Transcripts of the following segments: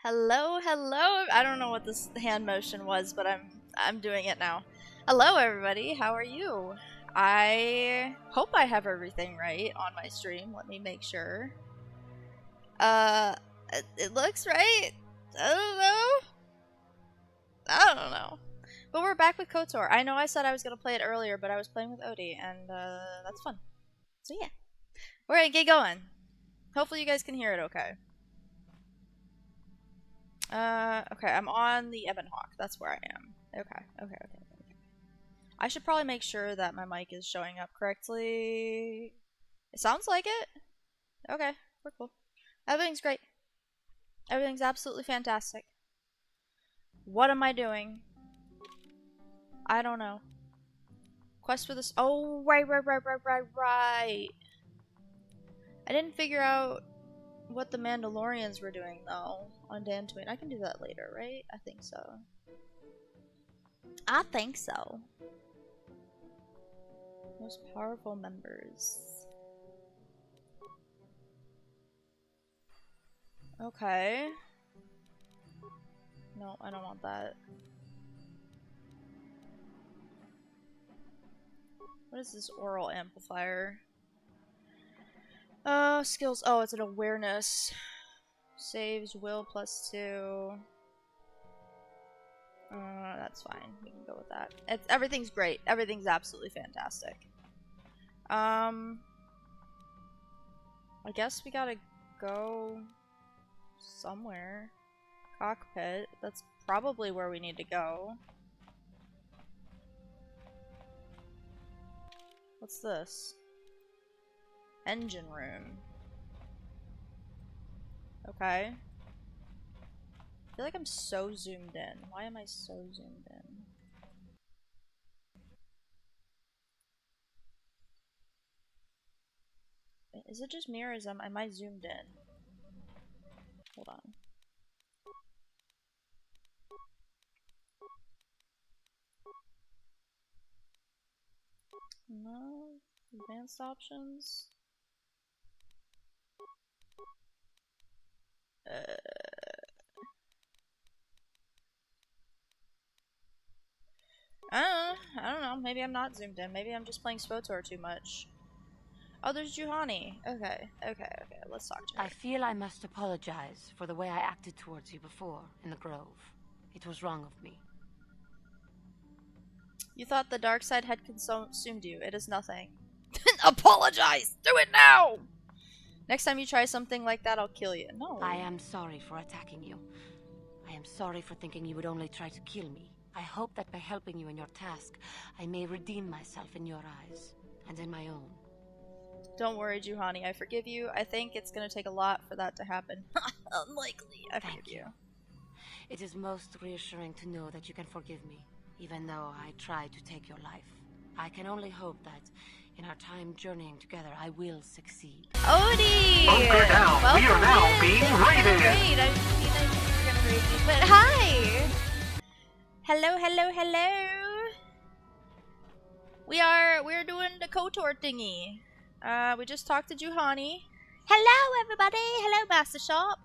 Hello, hello. I don't know what this hand motion was, but I'm doing it now. Hello, everybody. How are you? I hope I have everything right on my stream. Let me make sure. It looks right. I don't know. I don't know. But we're back with KOTOR. I know I said I was gonna play it earlier, but I was playing with Odie, and that's fun. So yeah, we're gonna get going. Hopefully you guys can hear it okay. Okay, I'm on the Ebon Hawk. That's where I am. Okay. I should probably make sure that my mic is showing up correctly. It sounds like it. Okay, we're cool. Everything's great. Everything's absolutely fantastic. What am I doing? I don't know. Quest for this. Oh, right. I didn't figure out what the Mandalorians were doing, though, on Dantooine. I can do that later, right? I think so. Most powerful members. Okay. No, I don't want that. What is this oral amplifier? Skills. Oh, it's an awareness. Saves will +2. That's fine. We can go with that. Everything's great. Everything's absolutely fantastic. I guess we gotta go somewhere. Cockpit. That's probably where we need to go. What's this? Engine room. Okay. I feel like I'm so zoomed in. Why am I so zoomed in? Is it just me or am I zoomed in? Hold on. No. Advanced options. I don't know. Maybe I'm not zoomed in. Maybe I'm just playing SWTOR too much. Oh, there's Juhani. Okay. Let's talk to her. I feel I must apologize for the way I acted towards you before in the Grove. It was wrong of me. You thought the dark side had consumed you. It is nothing. Apologize! Do it now! Next time you try something like that, I'll kill you. No. I am sorry for attacking you. I am sorry for thinking you would only try to kill me. I hope that by helping you in your task, I may redeem myself in your eyes, and in my own. Don't worry, Juhani. I forgive you. I think it's gonna take a lot for that to happen. Unlikely. I forgive you. It is most reassuring to know that you can forgive me, even though I tried to take your life. I can only hope that in our time journeying together, I will succeed. Odie! Bunker down. Welcome We are now in. being Thank you for the raided. raid. I didn't think you were gonna raid me, but hi! Hello. We're doing the KOTOR thingy. We just talked to Juhani. Hello, everybody. Hello, Master Shop.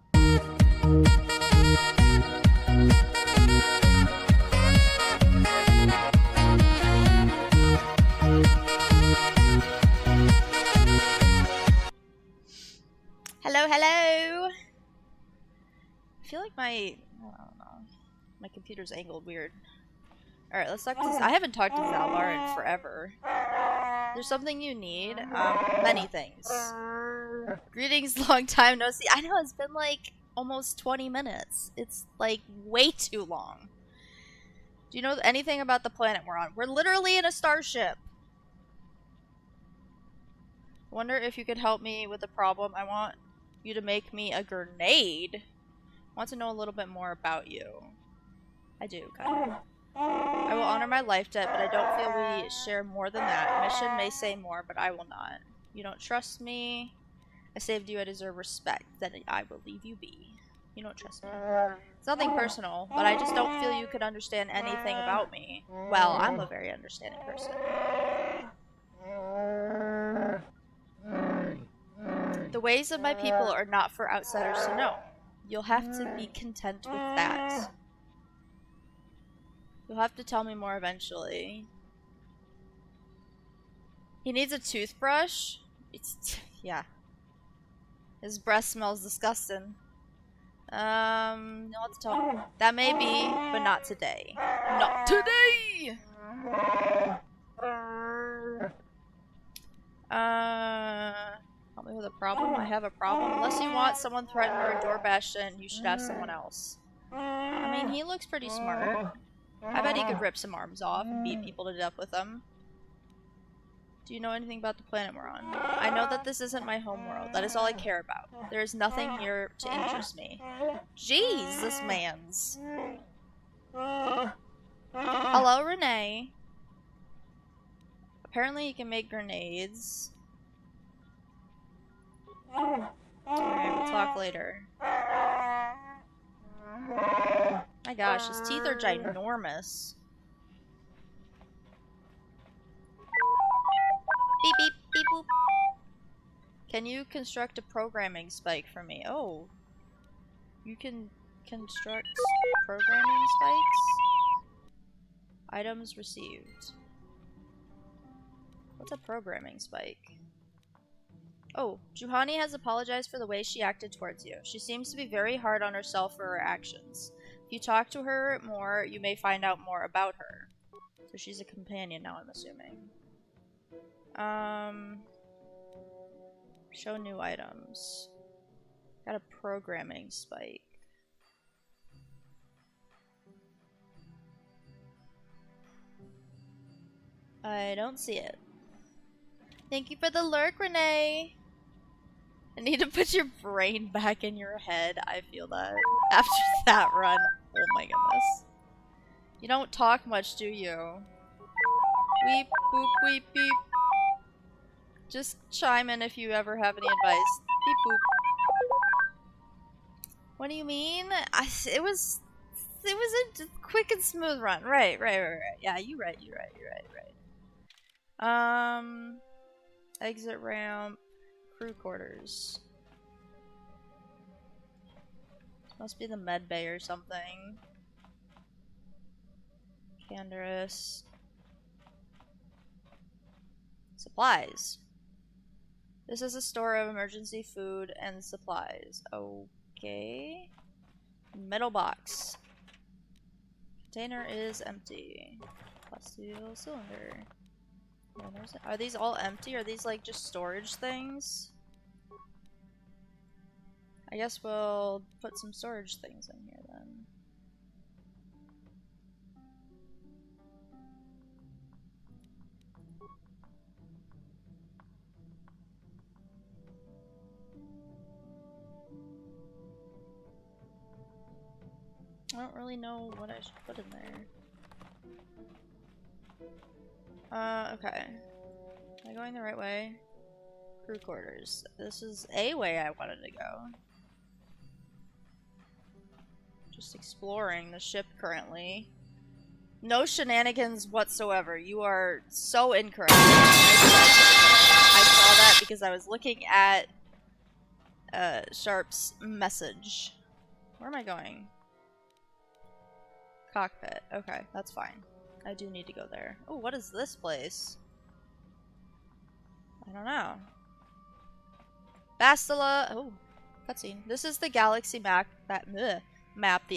Hello. I feel like I don't know. My computer's angled weird. Alright, let's talk to this. I haven't talked to Zalbar in forever. There's something you need? Many things. Greetings, long time no see. I know, it's been like almost 20 minutes. It's like way too long. Do you know anything about the planet we're on? We're literally in a starship. I wonder if you could help me with a problem. I want you to make me a grenade. I want to know a little bit more about you. I do, kind of. I will honor my life debt, but I don't feel we share more than that. Mission may say more, but I will not. You don't trust me. I saved you. I deserve respect. Then I will leave you be. You don't trust me. It's nothing personal, but I just don't feel you could understand anything about me. Well, I'm a very understanding person. The ways of my people are not for outsiders to know. You'll have to be content with that. You'll have to tell me more eventually. He needs a toothbrush? Yeah. His breath smells disgusting. You'll have to tell me. That may be, but not today. Not today! Help me with a problem? I have a problem. Unless you want someone threatened or a door bashed in, you should ask someone else. I mean, he looks pretty smart. I bet he could rip some arms off and beat people to death with them. Do you know anything about the planet we're on? I know that this isn't my home world. That is all I care about. There is nothing here to interest me. Jeez, this man's. Hello, Renee. Apparently you can make grenades. Alright, we'll talk later. My gosh, his teeth are ginormous. Beep beep beep boop. Can you construct a programming spike for me? Oh. You can construct programming spikes? Items received. What's a programming spike? Oh, Juhani has apologized for the way she acted towards you. She seems to be very hard on herself for her actions. If you talk to her more, you may find out more about her. So she's a companion now, I'm assuming. Show new items. Got a programming spike. I don't see it. Thank you for the lurk, Renee. I need to put your brain back in your head. I feel that. After that run. Oh my goodness. You don't talk much, do you? Weep, boop, weep, beep. Just chime in if you ever have any advice. Beep, boop. What do you mean? It was a quick and smooth run. Right. Yeah, you're right. Exit ramp. Crew quarters. Must be the med bay or something. Canderous. Supplies. This is a store of emergency food and supplies. Okay. Metal box. Container is empty. Plasteel cylinder. Are these all empty? Are these like just storage things? I guess we'll put some storage things in here then. I don't really know what I should put in there. Okay. Am I going the right way? Crew quarters. This is a way I wanted to go. Just exploring the ship currently. No shenanigans whatsoever. You are so incorrect. I saw that because I was looking at Sharp's message. Where am I going? Cockpit. Okay, that's fine. I do need to go there. Oh, what is this place? I don't know. Bastila. Oh, cutscene. This is the galaxy map, the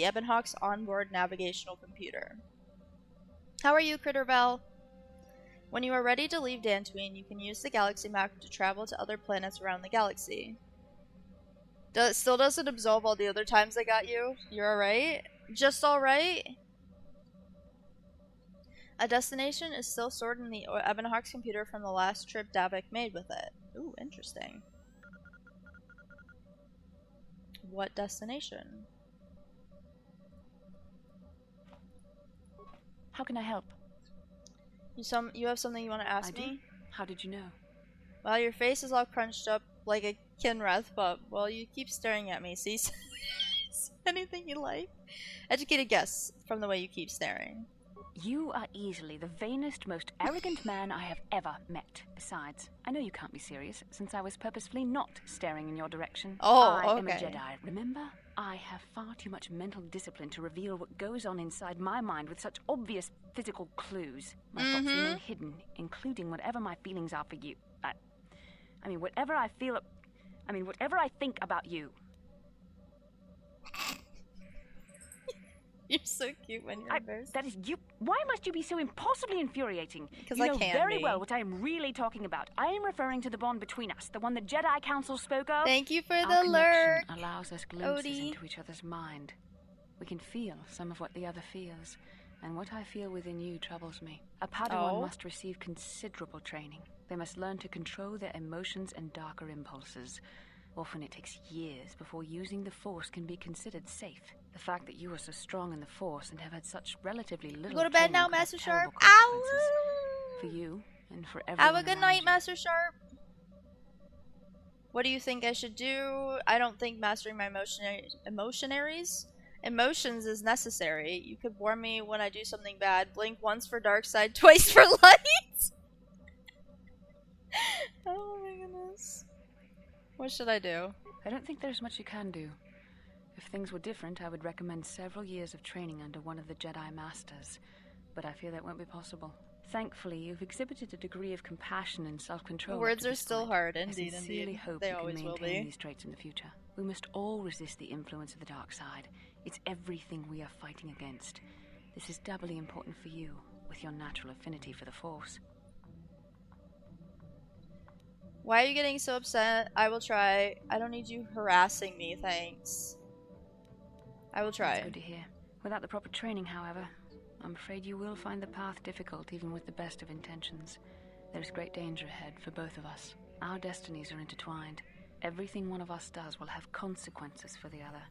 Ebonhawk's onboard navigational computer. How are you, Crittervel? When you are ready to leave Dantooine, you can use the galaxy map to travel to other planets around the galaxy. Still doesn't absolve all the other times I got you? You're alright? Just alright? A destination is still stored in the Ebonhawk's computer from the last trip Davik made with it. Ooh, interesting. What destination? How can I help? You have something you want to ask me? How did you know? Well, your face is all crunched up like a Kinreth, but, well, you keep staring at me. See anything you like? Educated guess from the way you keep staring. You are easily the vainest, most arrogant man I have ever met. Besides, I know you can't be serious, since I was purposefully not staring in your direction. Oh, I okay. am a Jedi, remember? I have far too much mental discipline to reveal what goes on inside my mind with such obvious physical clues. My thoughts remain hidden, including whatever my feelings are for you. I mean, whatever I feel... I mean, whatever I think about you. You're so cute when you're embarrassed. That is you. Why must you be so impossibly infuriating? Because you I know can very be. well what I am really talking about. I am referring to the bond between us, the one the Jedi Council spoke of. Thank you for Our the connection lurk, allows us glimpses Odie. into each other's mind. We can feel some of what the other feels, and what I feel within you troubles me. A Padawan must receive considerable training. They must learn to control their emotions and darker impulses. Often it takes years before using the Force can be considered safe. The fact that you are so strong in the Force and have had such relatively little Go to bed training now, could have Master terrible Sharp. consequences Ow! for you and for everyone Have a good around night, you. Master Sharp. What do you think I should do? I don't think mastering my emotions is necessary. You could warn me when I do something bad. Blink once for dark side, twice for light. Oh my goodness. What should I do? I don't think there's much you can do. If things were different, I would recommend several years of training under one of the Jedi Masters, but I fear that won't be possible. Thankfully, you've exhibited a degree of compassion and self-control. Words are still hard, indeed, I sincerely indeed. hope They you can always will maintain be. these traits in the future. We must all resist the influence of the dark side. It's everything we are fighting against. This is doubly important for you, with your natural affinity for the Force. Why are you getting so upset? I will try. I don't need you harassing me, thanks. I will try. That's good to hear. Without the proper training, however, I'm afraid you will find the path difficult even with the best of intentions. There's great danger ahead for both of us. Our destinies are intertwined. Everything one of us does will have consequences for the other.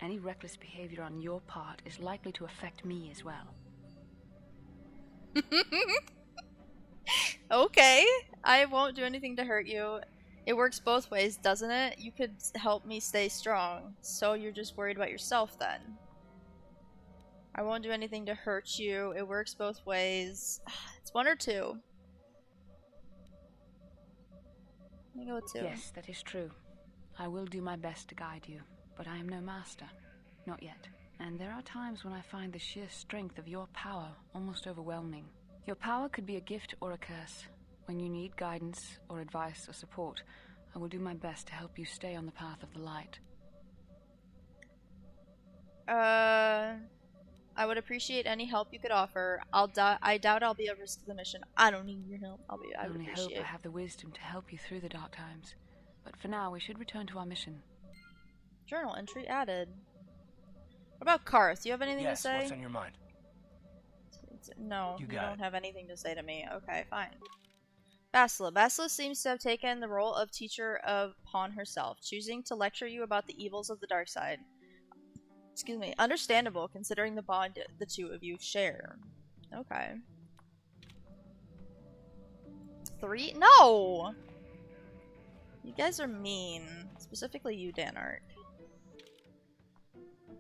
Any reckless behavior on your part is likely to affect me as well. Okay, I won't do anything to hurt you. It works both ways, doesn't it? You could help me stay strong. So you're just worried about yourself then. I won't do anything to hurt you. It works both ways. It's one or two. Let me go with two. Yes, that is true. I will do my best to guide you, but I am no master. Not yet. And there are times when I find the sheer strength of your power almost overwhelming. Your power could be a gift or a curse. When you need guidance or advice or support, I will do my best to help you stay on the path of the light. I would appreciate any help you could offer. I doubt I'll be of risk to the mission. I don't need your help. I would only hope appreciate. I have the wisdom to help you through the dark times. But for now, we should return to our mission. Journal entry added. What about Karth? Do you have anything to say? Yes, what's on your mind? No, You you got don't it. have anything to say to me. Okay, fine. Bastila. Bastila seems to have taken the role of teacher upon herself, choosing to lecture you about the evils of the dark side. Excuse me. Understandable, considering the bond the two of you share. Okay. 3? No! You guys are mean. Specifically you, Danark.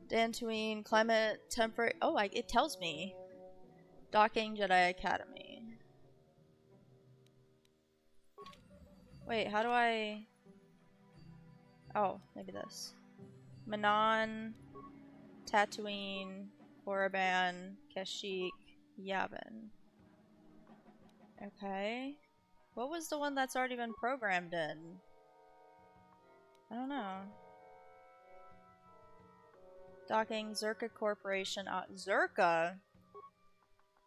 Dantooine, climate, temperate... Oh, it tells me. Docking Jedi Academy. Wait, how do I... Oh, maybe this. Manon, Tatooine, Korriban, Kashyyyk, Yavin. Okay. What was the one that's already been programmed in? I don't know. Docking Zerka Corporation. Zerka?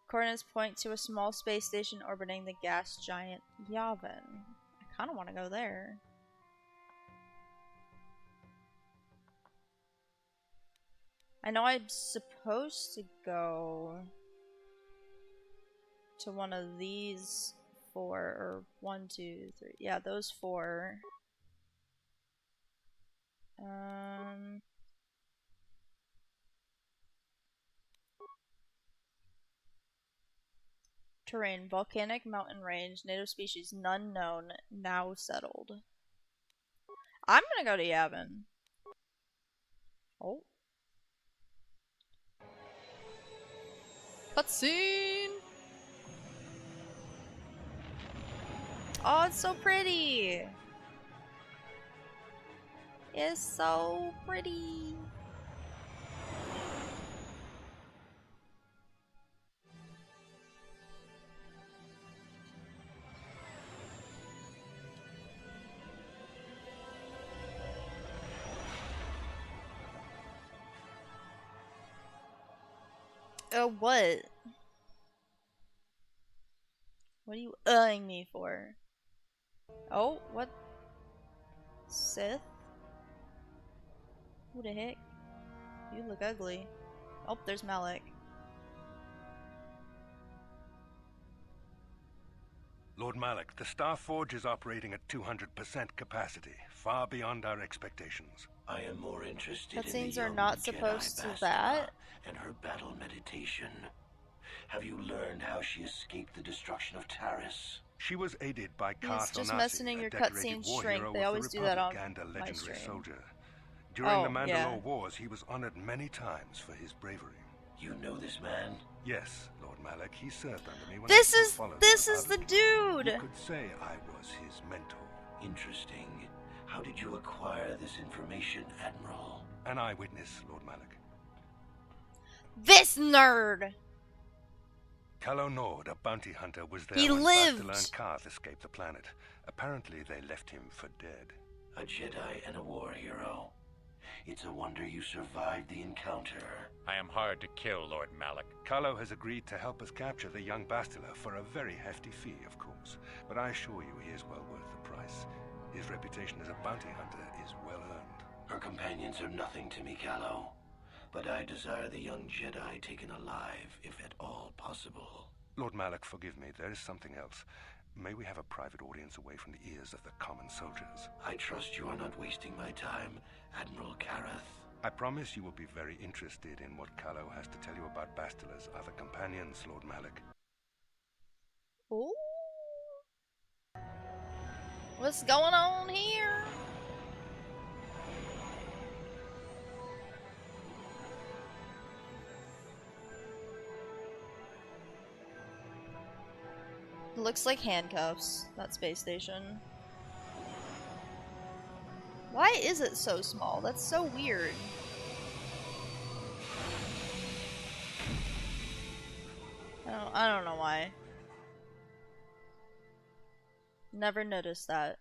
Coordinates point to a small space station orbiting the gas giant Yavin. I kind of want to go there. I know I'm supposed to go to one of these 4, or 1, 2, 3. Yeah, those 4. Terrain: volcanic mountain range, native species none known, now settled. I'm gonna go to Yavin. Oh. Cutscene! Oh, it's so pretty! It's so pretty! What? What are you eyeing me for? Oh, what? Sith? Who the heck? You look ugly. Oh, there's Malik. Lord Malik, the Star Forge is operating at 200% capacity, far beyond our expectations. I am more interested in the Cutscenes are young not Jedi supposed to Bastila that. and her battle meditation. Have you learned how she escaped the destruction of Taris? She was aided by He's just Karthonasi, mentioning a your decorated cutscenes war shrink. hero They of always the do that Republic on and a my legendary stream. soldier. During the Oh, Mandalore yeah. Wars, he was honored many times for his bravery. You know this man? Yes, Lord Malik, he served under me when This I is still followed the dude. You could say I was his mentor. Interesting. How did you acquire this information, Admiral? An eyewitness, Lord Malik. This nerd. Calo Nord, a bounty hunter, was there He when lived. Bastila and Karth escaped the planet. Apparently, they left him for dead. A Jedi and a war hero. It's a wonder you survived the encounter. I am hard to kill, Lord Malik. Calo has agreed to help us capture the young Bastila for a very hefty fee, of course. But I assure you he is well worth the price. His reputation as a bounty hunter is well earned. Her companions are nothing to me, Calo. But I desire the young Jedi taken alive, if at all possible. Lord Malik, forgive me, there is something else. May we have a private audience away from the ears of the common soldiers? I trust you are not wasting my time, Admiral Karath. I promise you will be very interested in what Calo has to tell you about Bastila's other companions, Lord Malik. Ooh. What's going on here? It looks like handcuffs, that space station. Why is it so small? That's so weird. I don't know why. Never noticed that.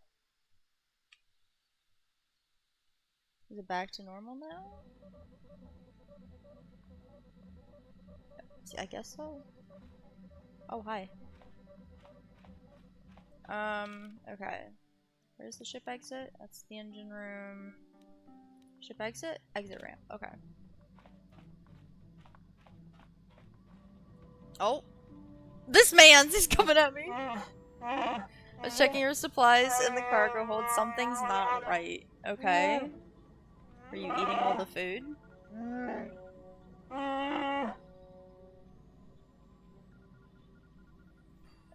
Is it back to normal now? I guess so. Oh, hi. Okay. Where's the ship exit? That's the engine room. Ship exit? Exit ramp. Okay. Oh! This man's! He's coming at me! I was checking your supplies in the cargo hold. Something's not right. Okay. Are you eating all the food?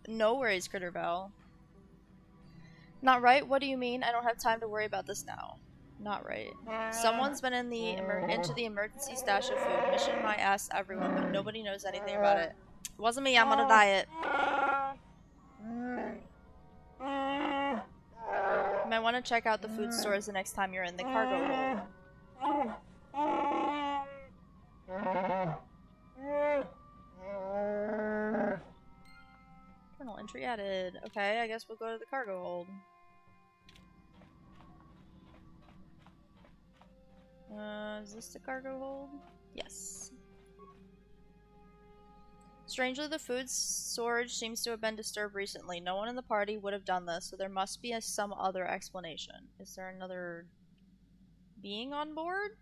No worries, Critterville. Not right? What do you mean? I don't have time to worry about this now. Not right. Someone's been in the into the emergency stash of food. Mission might ask everyone, but nobody knows anything about it. It wasn't me. I'm on a diet. You might want to check out the food stores the next time you're in the cargo hold. Journal entry added. Okay, I guess we'll go to the cargo hold. Is this the cargo hold? Yes. Strangely, the food storage seems to have been disturbed recently. No one in the party would have done this, so there must be some other explanation. Is there another being on board?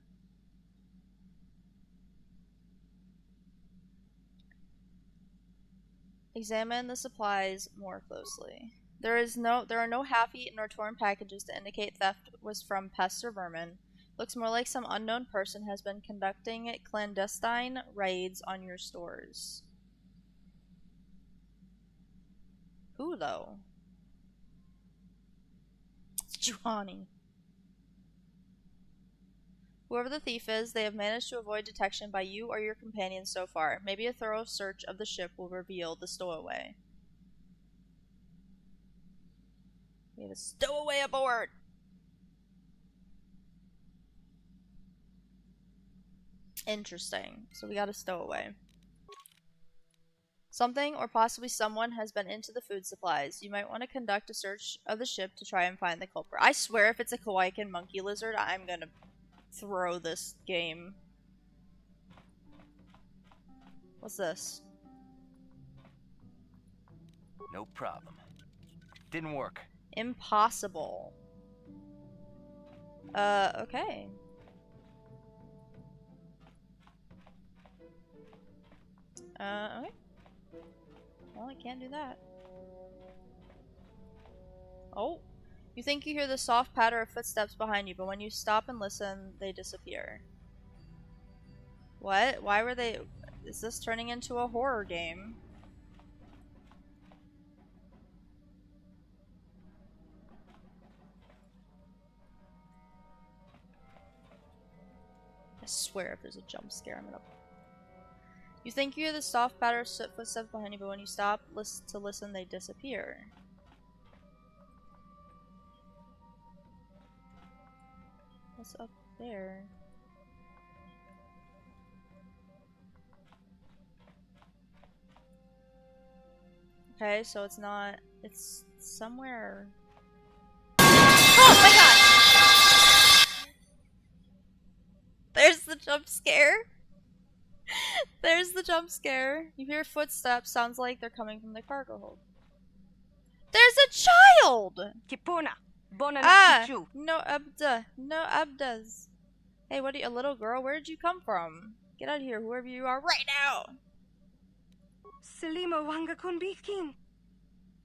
Examine the supplies more closely. There are no half-eaten or torn packages to indicate theft was from pests or vermin. Looks more like some unknown person has been conducting clandestine raids on your stores. Who, though? It's Juhani. Whoever the thief is, they have managed to avoid detection by you or your companions so far. Maybe a thorough search of the ship will reveal the stowaway. We have a stowaway aboard! Interesting. So we got a stowaway. Something, or possibly someone, has been into the food supplies. You might want to conduct a search of the ship to try and find the culprit. I swear if it's a Kawaiian monkey lizard, I'm gonna throw this game. What's this? No problem. Didn't work. Impossible. Okay. Okay. Well, I can't do that. Oh. You think you hear the soft patter of footsteps behind you, but when you stop and listen, they disappear. What? Why were they... Is this turning into a horror game? I swear if there's a jump scare, I'm gonna... You think you hear the soft patter of footsteps behind you, but when you stop to listen, they disappear. What's up there? Okay, so it's not... It's somewhere... Oh my god! There's the jump scare! There's the jump scare. You hear footsteps, sounds like they're coming from the cargo hold. There's a child! Kipuna, bona Ah! nakichu. No abda. No abdas. Hey, what are you, a little girl? Where did you come from? Get out of here, whoever you are, right now! Selima wanga kunbitkin.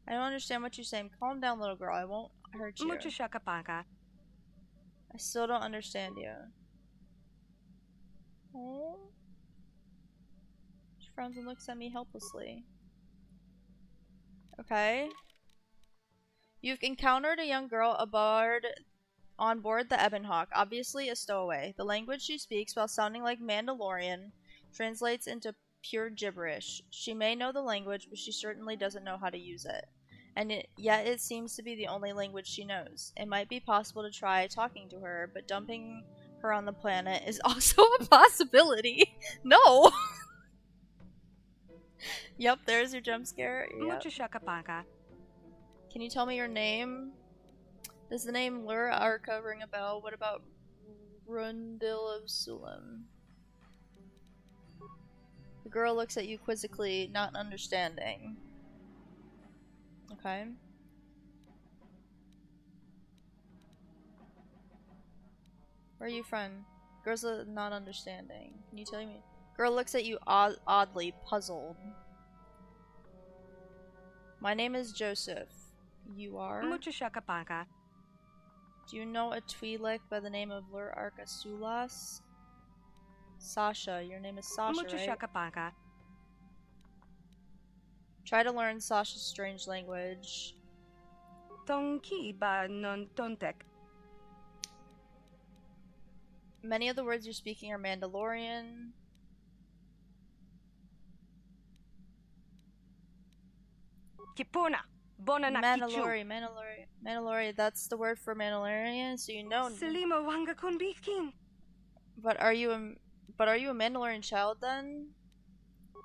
I don't understand what you're saying. Calm down, little girl. I won't hurt you. Mucho shakapaka. I still don't understand you. Oh. She frowns and looks at me helplessly. Okay. You've encountered a young girl on board the Ebonhawk, obviously a stowaway. The language she speaks, while sounding like Mandalorian, translates into pure gibberish. She may know the language, but she certainly doesn't know how to use it. And yet it seems to be the only language she knows. It might be possible to try talking to her, but dumping her on the planet is also a possibility. No! Yep, there's your jump scare. Yep. Mucho shakapaka. Can you tell me your name? Does the name Lura Arca ring a bell? What about Rundil of Sulam? The girl looks at you quizzically, not understanding. Okay. Where are you from? Girl's not understanding. Can you tell me? Girl looks at you oddly, puzzled. My name is Joseph. You are? Mucho shakapaka. Do you know a Twi'lek by the name of Lur Arca Sulas? Sasha. Your name is Sasha, Mucho right? shakapaka. Try to learn Sasha's strange language. Tonki ba non tontek. Many of the words you're speaking are Mandalorian. Kipuna, bona nakichu. Mandalorian. That's the word for Mandalorian, so you know. Selima wanga kunbitkin. But are you a Mandalorian child then?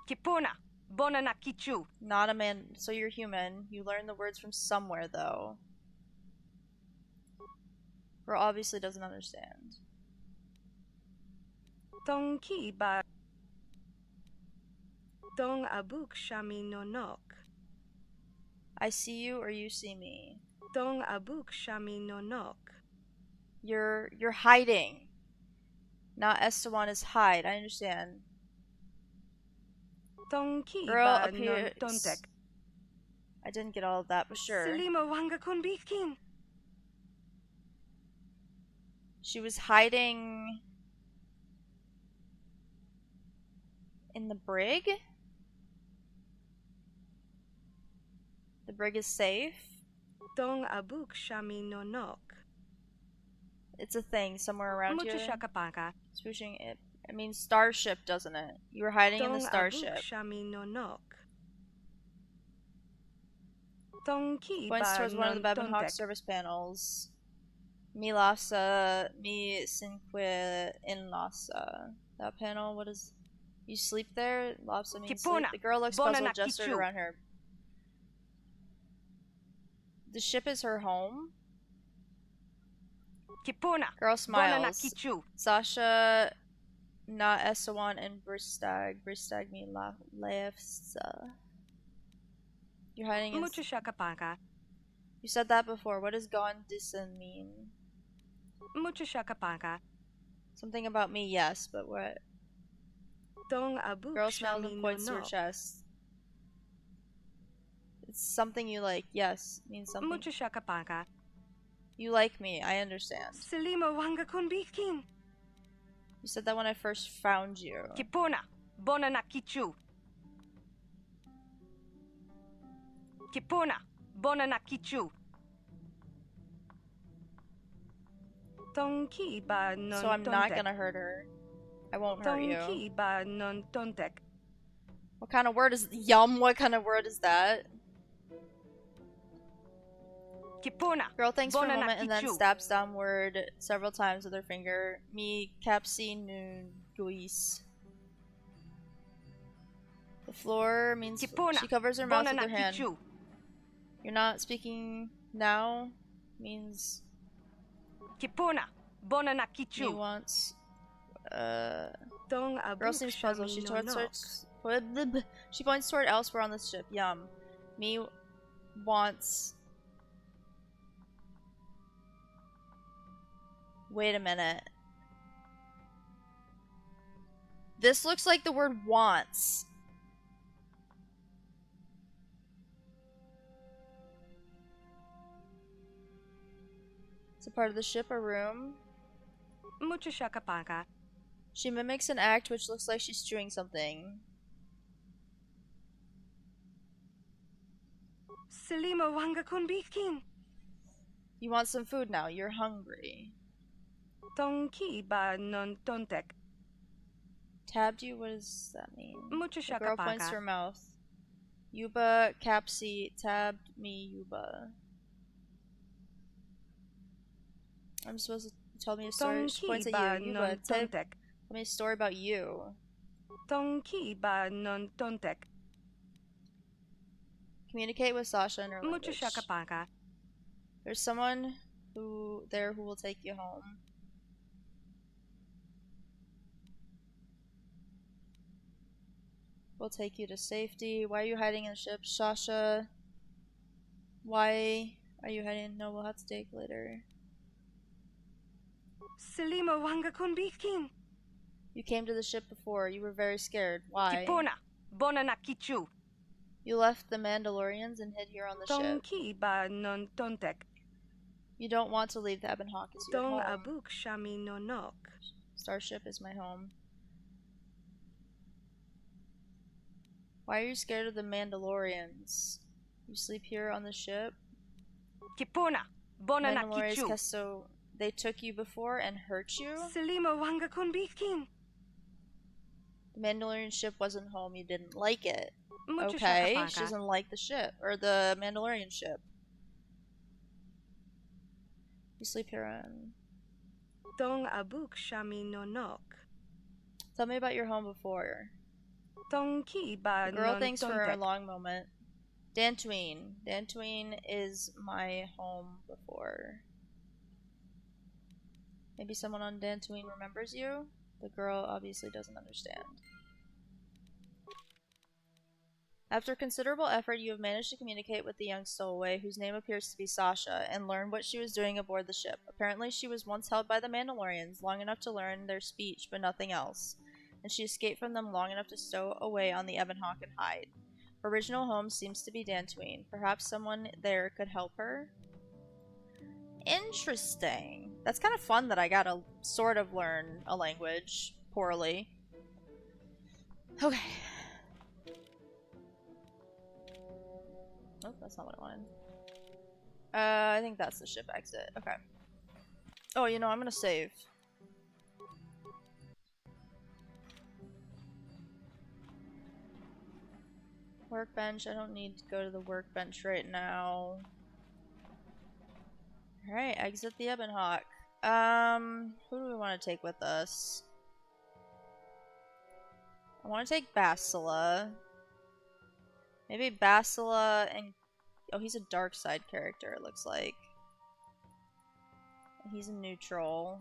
Kipuna, bona nakichu. Not a man. So you're human. You learn the words from somewhere though. Girl obviously doesn't understand. Tonki ba. Tong abuk shami nonok. I see you or you see me. Tong abuk shami nonok. You're hiding. Not Esteban is hide. I understand. Tonki Girl ba non appears. tontek. I didn't get all of that, but sure. Selima wanga kunbitkin. She was hiding in the brig? The brig is safe? Tong abuk shami nonok. It's a thing somewhere around Mucho here. shakapaka. Swooshing it. I mean, starship, doesn't it? You were hiding in the starship. Shami nonok. Tonki Points ba towards one of the non Babinhawk tontek. service panels. Mi lasa, mi cinque in lasa. That panel, what is... You sleep there? Lopsa means sleep. Kipuna, The girl looks bona puzzled, gestured nakichu. around her. The ship is her home? Kipuna, Girl bona smiles. nakichu. Sasha not Essawan and Bristag. Bristag mean Lefsa. You're hiding in... Mucho shakapanka. You said that before. What does Gondisan mean? Mucho shakapanka. Something about me, yes, but what? Dong abuk Girl smells and shami points to her no. chest. It's something you like, yes. Means something. Mucho shakapanka. You like me, I understand. Selima wanga kunbitkin. You said that when I first found you. Kipona. Bona na kichu. Kipona. Bona na kichu. Tonki ba non So I'm not gonna hurt her. I won't hurt you. Tonki ba non tontek. What kind of word is yum? What kind of word is that? Kipona. Girl thinks for a Bona na moment and then kichu. stabs downward several times with her finger. Mi capsi nun guis. The floor means Kipona. she covers her mouth Bona with na her hand. kichu. You're not speaking now means Kipona. Bona na me kichu. wants. Dong Girl abuk seems puzzled. She shami no points she points toward elsewhere on the ship. Yum. Me wants. Wait a minute. This looks like the word wants. It's a part of the ship, a room. Mucho shakapanka. She mimics an act which looks like she's chewing something. Selima wanga kunbitkin. You want some food now. You're hungry. Tonki ba non tontek. Tabbed you? What does that mean? Mucho The girl points to shakapanka. her mouth. Yuba, Capsi, tabbed me, Yuba. I'm supposed to tell me a story. She points Tonki at ba you. Yuba, non tell tontek. me a story about you. Tonki ba non tontek. Communicate with Sasha in her Mucho language. shakapanka. There's someone who will take you home. We'll take you to safety. Why are you hiding in the ship, Sasha? Why are you hiding? No, we'll have to take later. Selima wanga kunbitkin. You came to the ship before. You were very scared. Why? Kipona. Bona na kichu. You left the Mandalorians and hid here on the ship. Tonki ba non tontek. You don't want to leave the Ebon Hawk as your Dong home. abuk shami no nok. Starship is my home. Why are you scared of the Mandalorians? You sleep here on the ship? Kipona. Bona na Mandalorians, kichu. so they took you before and hurt you? Selima wanga kunbitkin. The Mandalorian ship wasn't home. You didn't like it. Mucho Okay, shakapanka. she doesn't like the ship, or the Mandalorian ship. You sleep here on... Dong abuk shami no nok. Tell me about your home before. Tonki ba The girl non thinks for a tontek. long moment. Dantooine. Dantooine is my home before. Maybe someone on Dantooine remembers you? The girl obviously doesn't understand. After considerable effort, you have managed to communicate with the young stowaway, whose name appears to be Sasha, and learn what she was doing aboard the ship. Apparently, she was once held by the Mandalorians, long enough to learn their speech, but nothing else, and she escaped from them long enough to stow away on the Ebon Hawk and hide. Her original home seems to be Dantooine. Perhaps someone there could help her? Interesting. That's kind of fun that I gotta sort of learn a language poorly. Okay. Oh, that's not what I wanted. I think that's the ship exit. Okay. Oh, you know, I'm gonna save. Workbench. I don't need to go to the workbench right now. Alright, exit the Ebon Hawk. Who do we want to take with us? I want to take Basila. Maybe Basila and... Oh, he's a dark side character, it looks like. He's a neutral.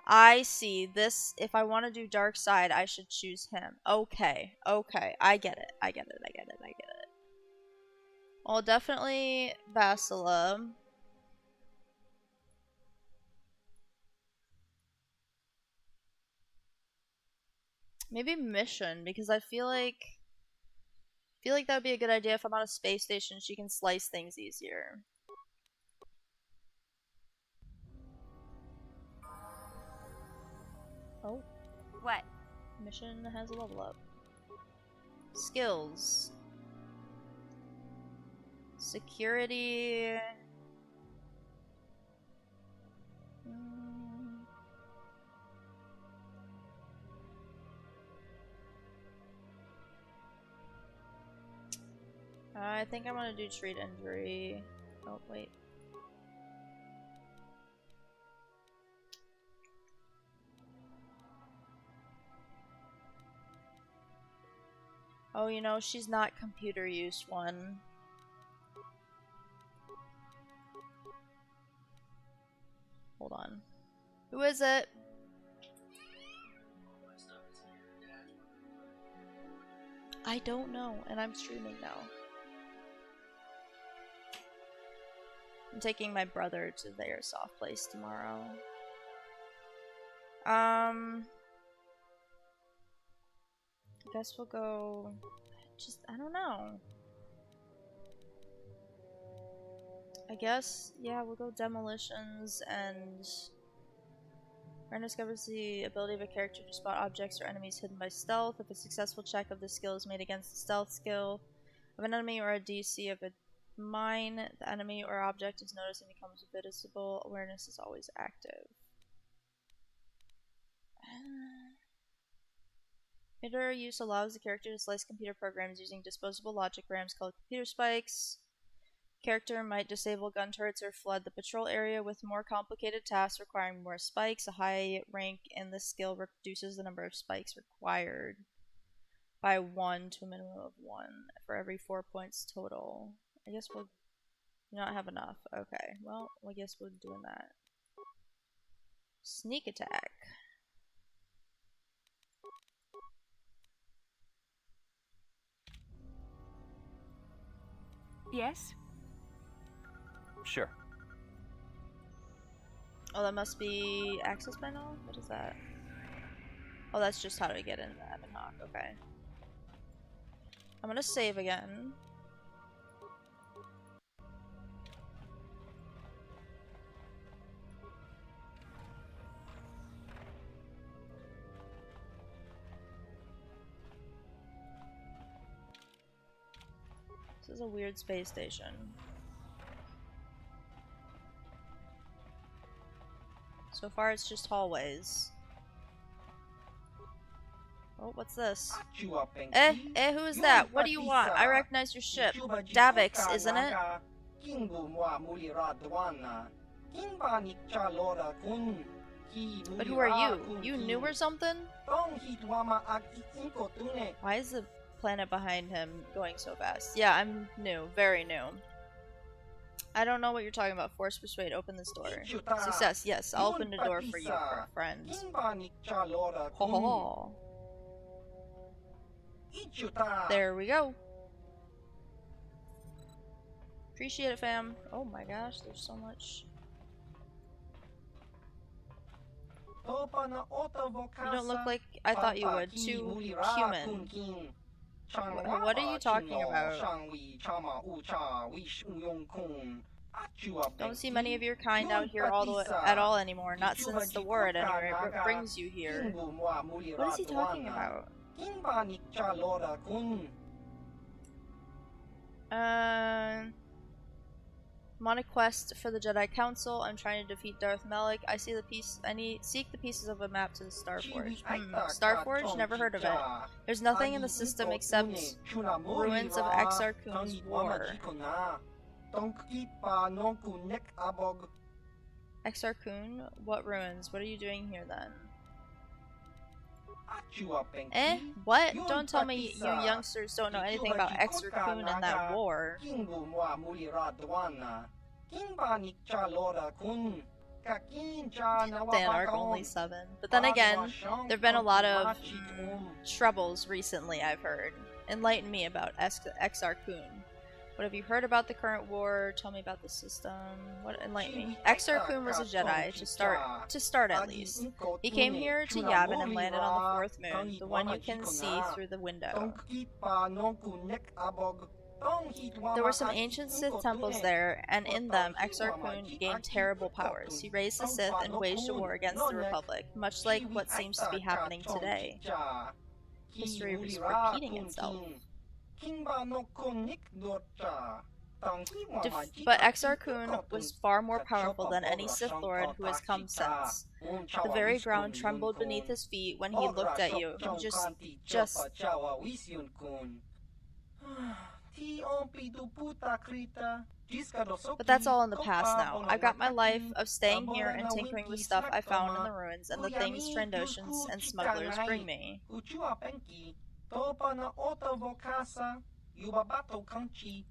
I see. This, if I want to do dark side, I should choose him. Okay, okay. I get it. I get it. I get it. I get it. Well, definitely Basila. Maybe Mission, because I feel like that would be a good idea. If I'm on a space station, she can slice things easier. Oh. What? Mission has a level up. Skills. Security. I think I'm gonna do treat injury. Oh, wait. Oh, you know, she's not computer use one. Hold on. Who is it? I don't know, and I'm streaming now. I'm taking my brother to their soft place tomorrow. I guess we'll go... I don't know. I guess, yeah, we'll go demolitions and... Ryan discovers the ability of a character to spot objects or enemies hidden by stealth. If a successful check of this skill is made against the stealth skill of an enemy or a DC of a mine, the enemy or object is noticed and becomes visible. Awareness is always active. Computer use allows the character to slice computer programs using disposable logic rams called computer spikes. Character might disable gun turrets or flood the patrol area with more complicated tasks requiring more spikes. A high rank in this skill reduces the number of spikes required by 1 to a minimum of 1 for every 4 points total. I guess we'll not have enough. Okay, well, I guess we're doing that. Sneak attack. Yes? Sure. Oh, that must be access panel? What is that? Oh, that's just how to get in the Ebon Hawk. Okay. I'm gonna save again. This is a weird space station. So far it's just hallways. Oh, what's this? who is that? What do you want? I recognize your ship. Davix, isn't it? But who are you? You new or something? Why is the planet behind him going so fast? Yeah, I'm new. Very new. I don't know what you're talking about. Force persuade. Open this door. Success. Yes, I'll open the door for you, friend. Ho ho ho. There we go. Appreciate it, fam. Oh my gosh, there's so much. You don't look like I thought you would. Too human. What are you talking about? Don't see many of your kind out here at all anymore. Not since the war, at any rate. What brings you here? What is he talking about? I'm on a quest for the Jedi Council. I'm trying to defeat Darth Malak. I see the piece. Seek the pieces of a map to the Starforge. Starforge? Never heard of it. There's nothing in the system except ruins of Exar Kun's war. Exar Kun? What ruins? What are you doing here then? What? Don't tell me you youngsters don't know anything about Exar Kun and that war. Dan arc only 7. But then again, there have been a lot of troubles recently, I've heard. Enlighten me about Exar Kun. What have you heard about the current war? Tell me about the system. What enlighten me? Exar Kun was a Jedi to start at least. He came here to Yavin and landed on the fourth moon, the one you can see through the window. There were some ancient Sith temples there, and in them, Exar Kun gained terrible powers. He raised the Sith and waged a war against the Republic, much like what seems to be happening today. History is repeating itself. But Exar Kun was far more powerful than any Sith Lord who has come since. The very ground trembled beneath his feet when he looked at you. He just... But that's all in the past now. I've got my life of staying here and tinkering with stuff I found in the ruins and the things Trandoshans and smugglers bring me.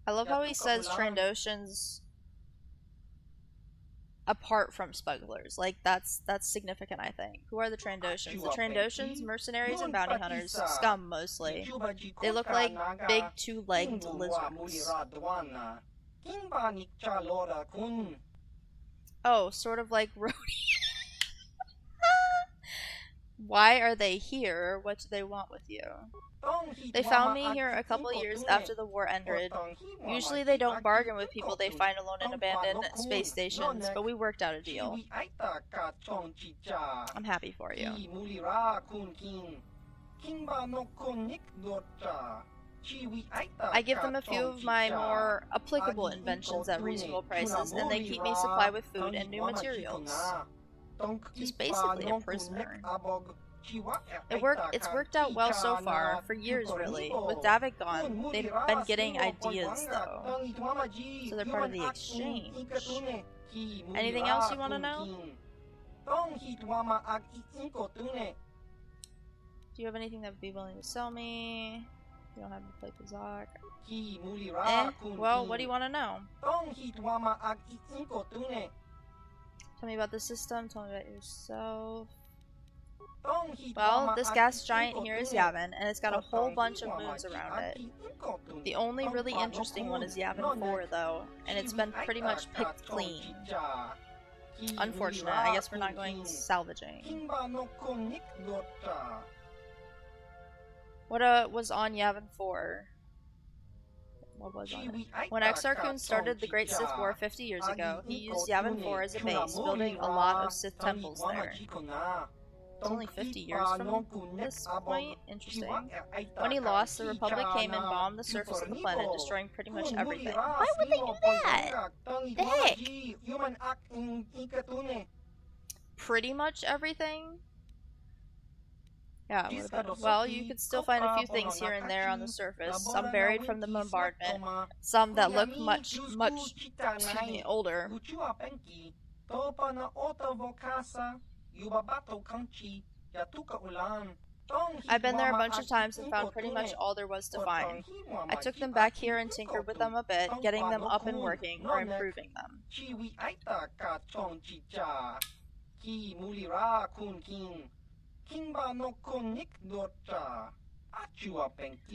I love how he says Trandoshans apart from smugglers. Like, that's significant, I think. Who are the Trandoshans? The Trandoshans, mercenaries and bounty hunters, scum mostly. They look like big two-legged lizards. Oh, sort of like Rhodey. Why are they here? What do they want with you? They found me here a couple years after the war ended. Usually they don't bargain with people they find alone in abandoned space stations, but we worked out a deal. I'm happy for you. I give them a few of my more applicable inventions at reasonable prices, and they keep me supplied with food and new materials. He's basically a prisoner. It's worked out well so far, for years really. With Davik gone, they've been getting ideas though. So they're part of the exchange. Anything else you want to know? Do you have anything that would be willing to sell me? You don't have to play Pazak. Well, what do you want to know? Tell me about the system, tell me about yourself. Well, this gas giant here is Yavin, and it's got a whole bunch of moons around it. The only really interesting one is Yavin 4, though, and it's been pretty much picked clean. Unfortunate, I guess we're not going salvaging. What was on Yavin 4? What was on it? When Exar Kun started the Great Sith War 50 years ago, he used Yavin 4 as a base, building a lot of Sith temples there. It's only 50 years from this point? Interesting. When he lost, the Republic came and bombed the surface of the planet, destroying pretty much everything. Why would they do that? The heck? Pretty much everything? Yeah, what about it? Well, you could still find a few things here and there on the surface, some buried from the bombardment, some that look much, older. I've been there a bunch of times and found pretty much all there was to find. I took them back here and tinkered with them a bit, getting them up and working, or improving them.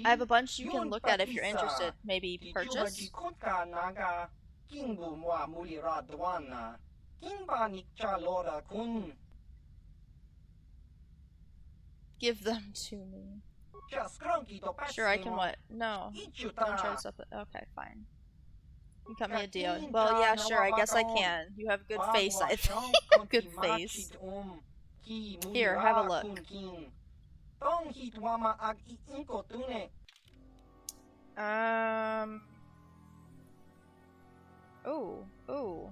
I have a bunch you can look at if you're interested. Maybe purchase? Give them to me. Sure, I can what? No. Don't try to stuff it. Okay, fine. You cut me a deal. Well, yeah, sure, I guess I can. You have good face, I think. Good face. Here, have a look. Ooh.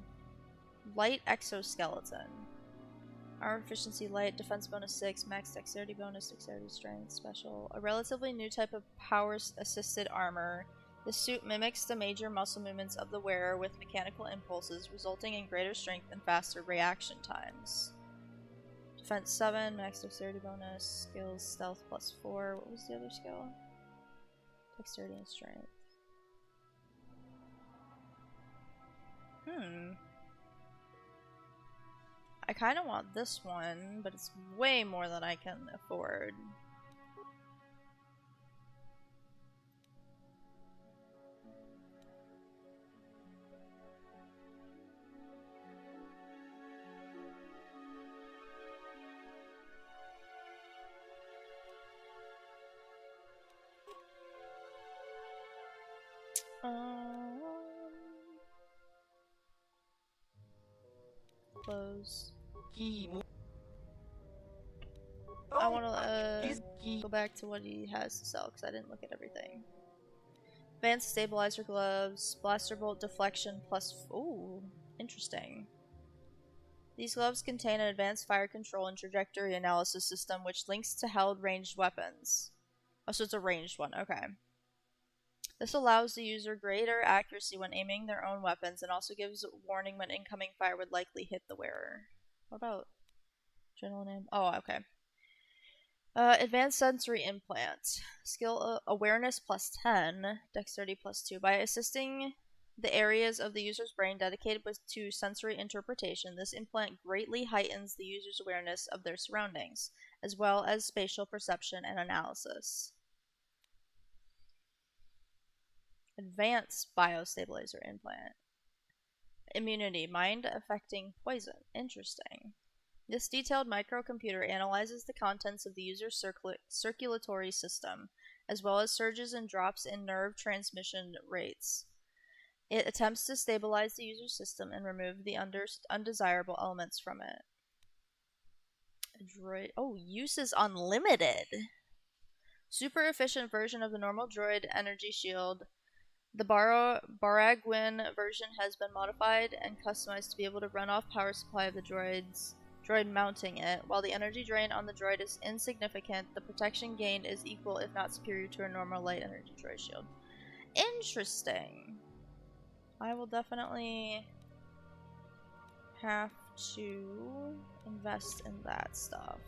Light exoskeleton. Armor efficiency light, defense bonus 6, max dexterity bonus, dexterity strength, special. A relatively new type of power-assisted armor. The suit mimics the major muscle movements of the wearer with mechanical impulses, resulting in greater strength and faster reaction times. Defense 7, max dexterity bonus, skills, stealth plus 4. What was the other skill? Dexterity and strength. I kind of want this one, but it's way more than I can afford. Close. I want to go back to what he has to sell because I didn't look at everything. Advanced stabilizer gloves, blaster bolt deflection plus. Ooh, interesting. These gloves contain an advanced fire control and trajectory analysis system which links to held ranged weapons. Oh, so it's a ranged one. Okay. This allows the user greater accuracy when aiming their own weapons and also gives warning when incoming fire would likely hit the wearer. What about general name? Oh, okay. Advanced sensory implant. Skill awareness plus 10, dexterity plus 2. By assisting the areas of the user's brain dedicated to sensory interpretation, this implant greatly heightens the user's awareness of their surroundings, as well as spatial perception and analysis. Advanced biostabilizer implant. Immunity. Mind affecting poison. Interesting. This detailed microcomputer analyzes the contents of the user's circulatory system, as well as surges and drops in nerve transmission rates. It attempts to stabilize the user's system and remove the undesirable elements from it. Droid. Oh, use is unlimited. Super efficient version of the normal droid energy shield. The Baragwin version has been modified and customized to be able to run off power supply of the droid mounting it. While the energy drain on the droid is insignificant, the protection gained is equal if not superior to a normal light energy droid shield. Interesting. I will definitely have to invest in that stuff.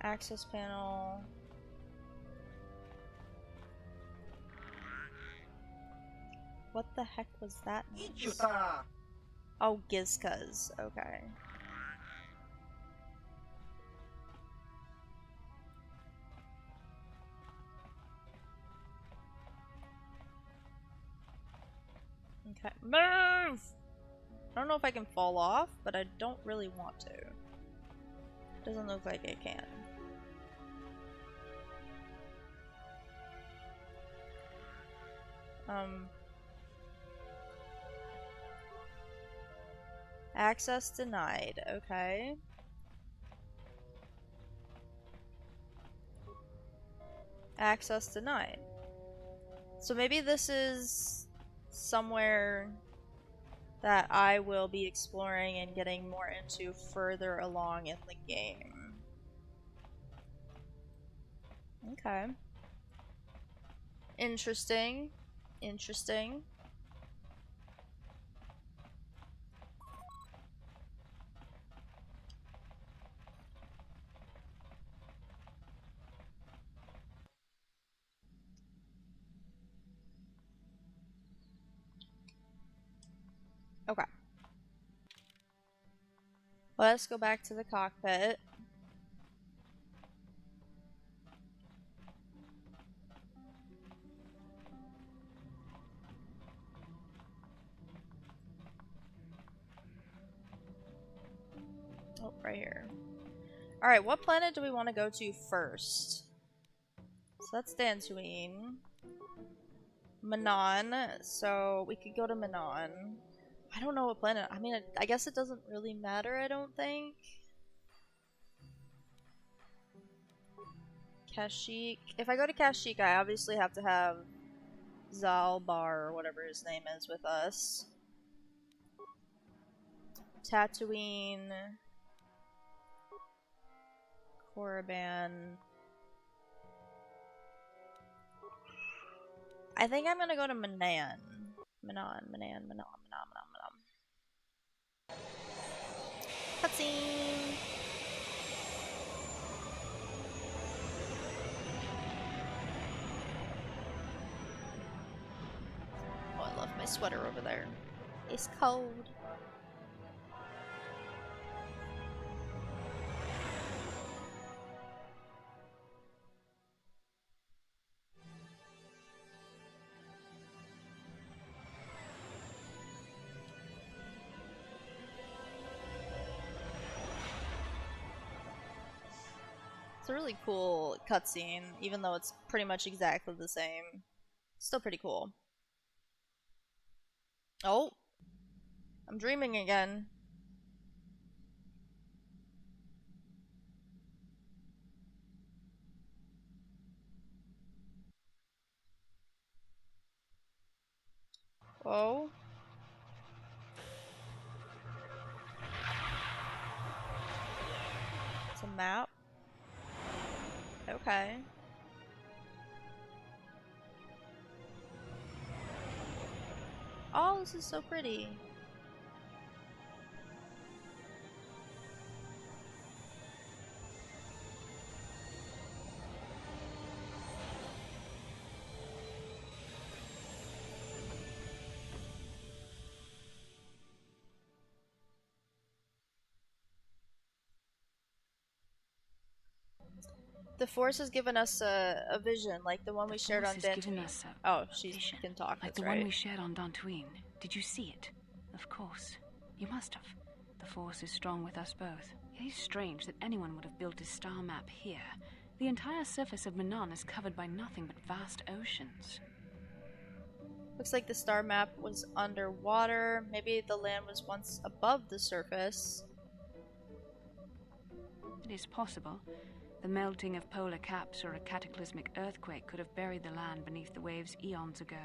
Access panel. What the heck was that noise? Oh, Gizkas. Okay. Okay. Move! I don't know if I can fall off, but I don't really want to. Doesn't look like I can. Access denied. Okay. Access denied. So maybe this is somewhere that I will be exploring and getting more into further along in the game. Okay. Interesting. Interesting. Okay. Let's go back to the cockpit. Oh, right here. Alright, what planet do we want to go to first? So that's Dantooine. Manon. So we could go to Manon. I don't know what planet. I mean, I guess it doesn't really matter, I don't think. Kashyyyk. If I go to Kashyyyk, I obviously have to have Zalbar, or whatever his name is, with us. Tatooine. Korriban. I think I'm gonna go to Manon. Manon. Cutscene! Oh, I love my sweater over there. It's cold. It's a really cool cutscene, even though it's pretty much exactly the same. Still pretty cool. Oh, I'm dreaming again. Oh. It's a map. Okay. Oh, this is so pretty. The Force has given us a vision, like the one we shared on Dantooine. Oh, she can talk, like that's the right. one we shared on Dantooine. Did you see it? Of course. You must have. The Force is strong with us both. It is strange that anyone would have built a star map here. The entire surface of Manan is covered by nothing but vast oceans. Looks like the star map was underwater. Maybe the land was once above the surface. It is possible. The melting of polar caps or a cataclysmic earthquake could have buried the land beneath the waves eons ago.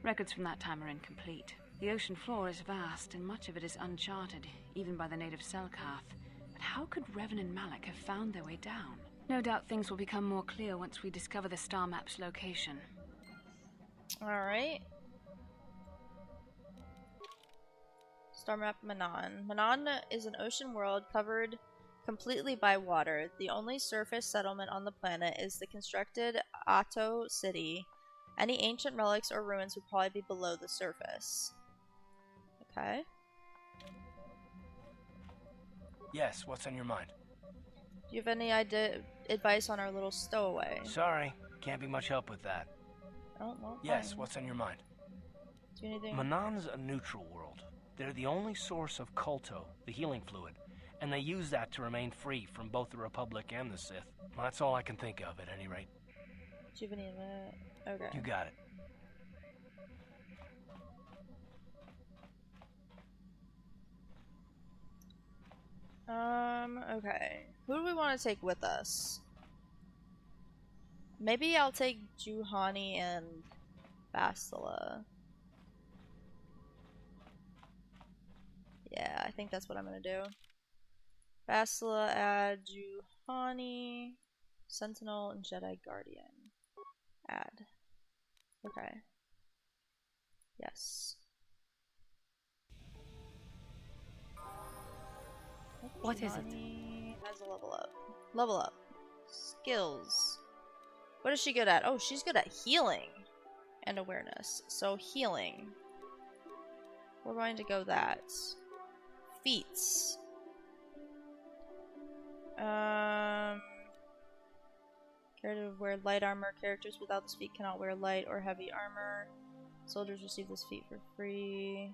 Records from that time are incomplete. The ocean floor is vast, and much of it is uncharted, even by the native Selkath. But how could Revan and Malak have found their way down? No doubt things will become more clear once we discover the star map's location. Alright. Star map Manan. Manan is an ocean world covered completely by water. The only surface settlement on the planet is the constructed Atto city. Any ancient relics or ruins would probably be below the surface. Okay. Yes, what's on your mind? Do you have any advice on our little stowaway? Sorry, can't be much help with that. Oh, well, yes, fine. what's on your mind? Do anything? Manan's a neutral world. They're the only source of KOTOR, the healing fluid, and they use that to remain free from both the Republic and the Sith. Well, that's all I can think of, at any rate. Do you have any of that? Okay. You got it. Okay. Who do we want to take with us? Maybe I'll take Juhani and Bastila. Yeah, I think that's what I'm gonna do. Bastila, add Juhani, Sentinel, and Jedi Guardian. Add. Okay. Yes. What is it? As a level up. Level up. Skills. What is she good at? Oh, she's good at healing and awareness. So healing. We're going to go that. Feats. Character wear light armor. Characters without this feat cannot wear light or heavy armor. Soldiers receive this feat for free.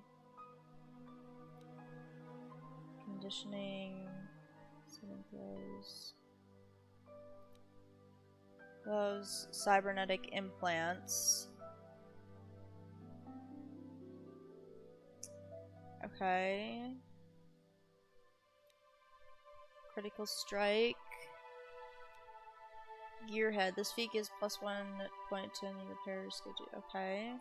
Conditioning. Saving throws. Those cybernetic implants. Okay. Critical strike. Gearhead. This feat gives +1 point to any repair schedule. Okay.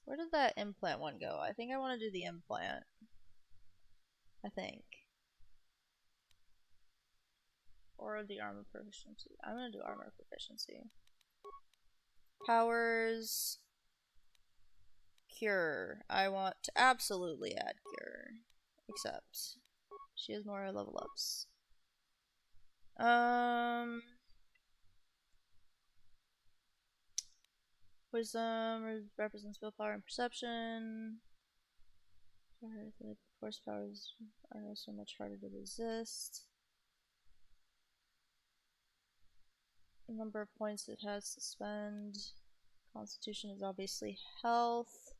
Where did that implant one go? I think I want to do the implant. I think. Or the armor proficiency. I'm gonna do armor proficiency. Powers. Cure. I want to absolutely add cure. Except She has more level ups. Wisdom represents willpower and perception. Force powers are also much harder to resist. The number of points it has to spend. Constitution is obviously health.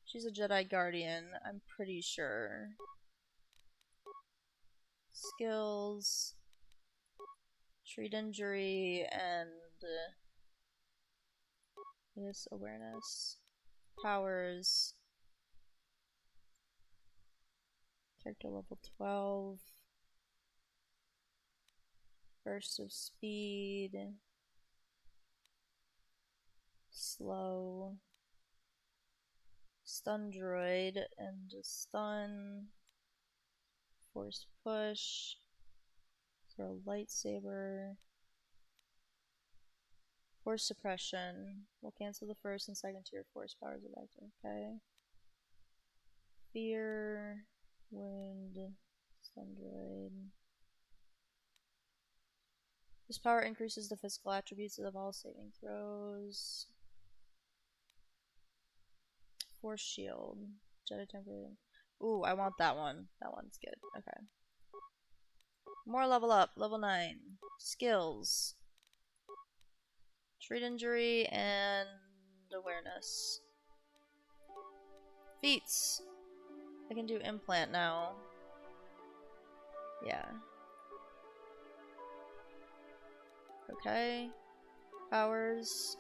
She's a Jedi Guardian, I'm pretty sure. Skills. Treat injury and yes, awareness. Powers. Character level 12. Burst of speed. Slow. Stun droid and stun. Force push. Throw lightsaber. Force suppression. We'll cancel the first and second tier force powers of actor. Okay. Fear. Wound. Stun droid. This power increases the physical attributes of all saving throws. Force shield. Jedi temporary. Ooh, I want that one. That one's good. Okay. More level up. Level 9. Skills. Treat injury and awareness. Feats. I can do implant now. Yeah. Okay. Powers.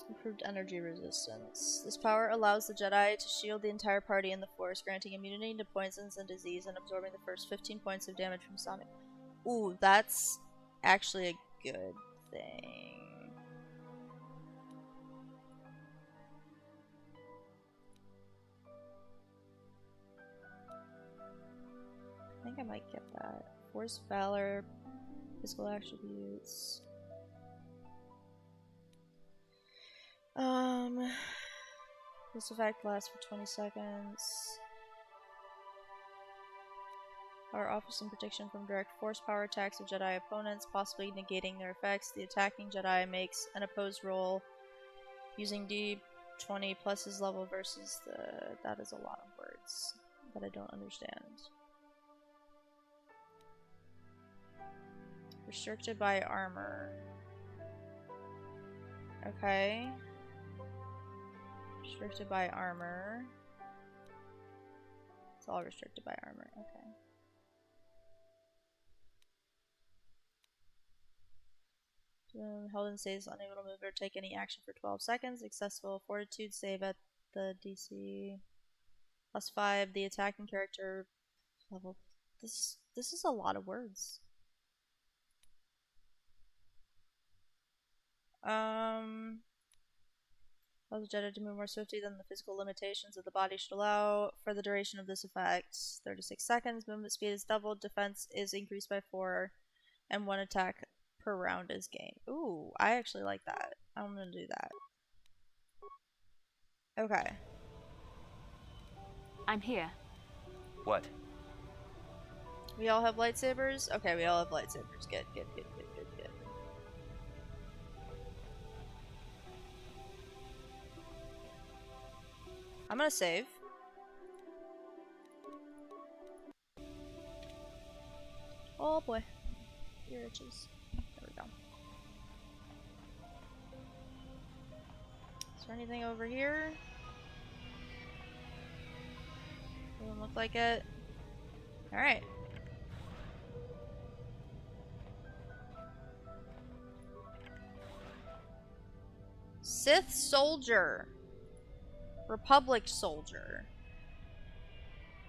Improved energy resistance. This power allows the Jedi to shield the entire party in the Force, granting immunity to poisons and disease and absorbing the first 15 points of damage from sonic. Ooh, that's actually a good thing. I think I might get that. Force Valor, physical attributes. This effect lasts for 20 seconds. Power offers some protection from direct force power attacks of Jedi opponents, possibly negating their effects. The attacking Jedi makes an opposed roll using D20 plus his level versus the... That is a lot of words that I don't understand. Restricted by armor. Okay. Restricted by armor. It's all restricted by armor. Okay. Held in stays unable to move or take any action for 12 seconds. Accessible fortitude save at the DC +5. The attacking character level. This is a lot of words. Allows the Jedi to move more swiftly than the physical limitations of the body should allow. For the duration of this effect, 36 seconds. Movement speed is doubled. Defense is increased by 4, and 1 attack per round is gained. Ooh, I actually like that. I'm gonna do that. Okay. I'm here. What? We all have lightsabers? Okay, we all have lightsabers. Good, good, good, good, good, good. I'm gonna save. Oh boy. Your itches. There we go. Is there anything over here? Doesn't look like it. Alright. Sith soldier. Republic soldier.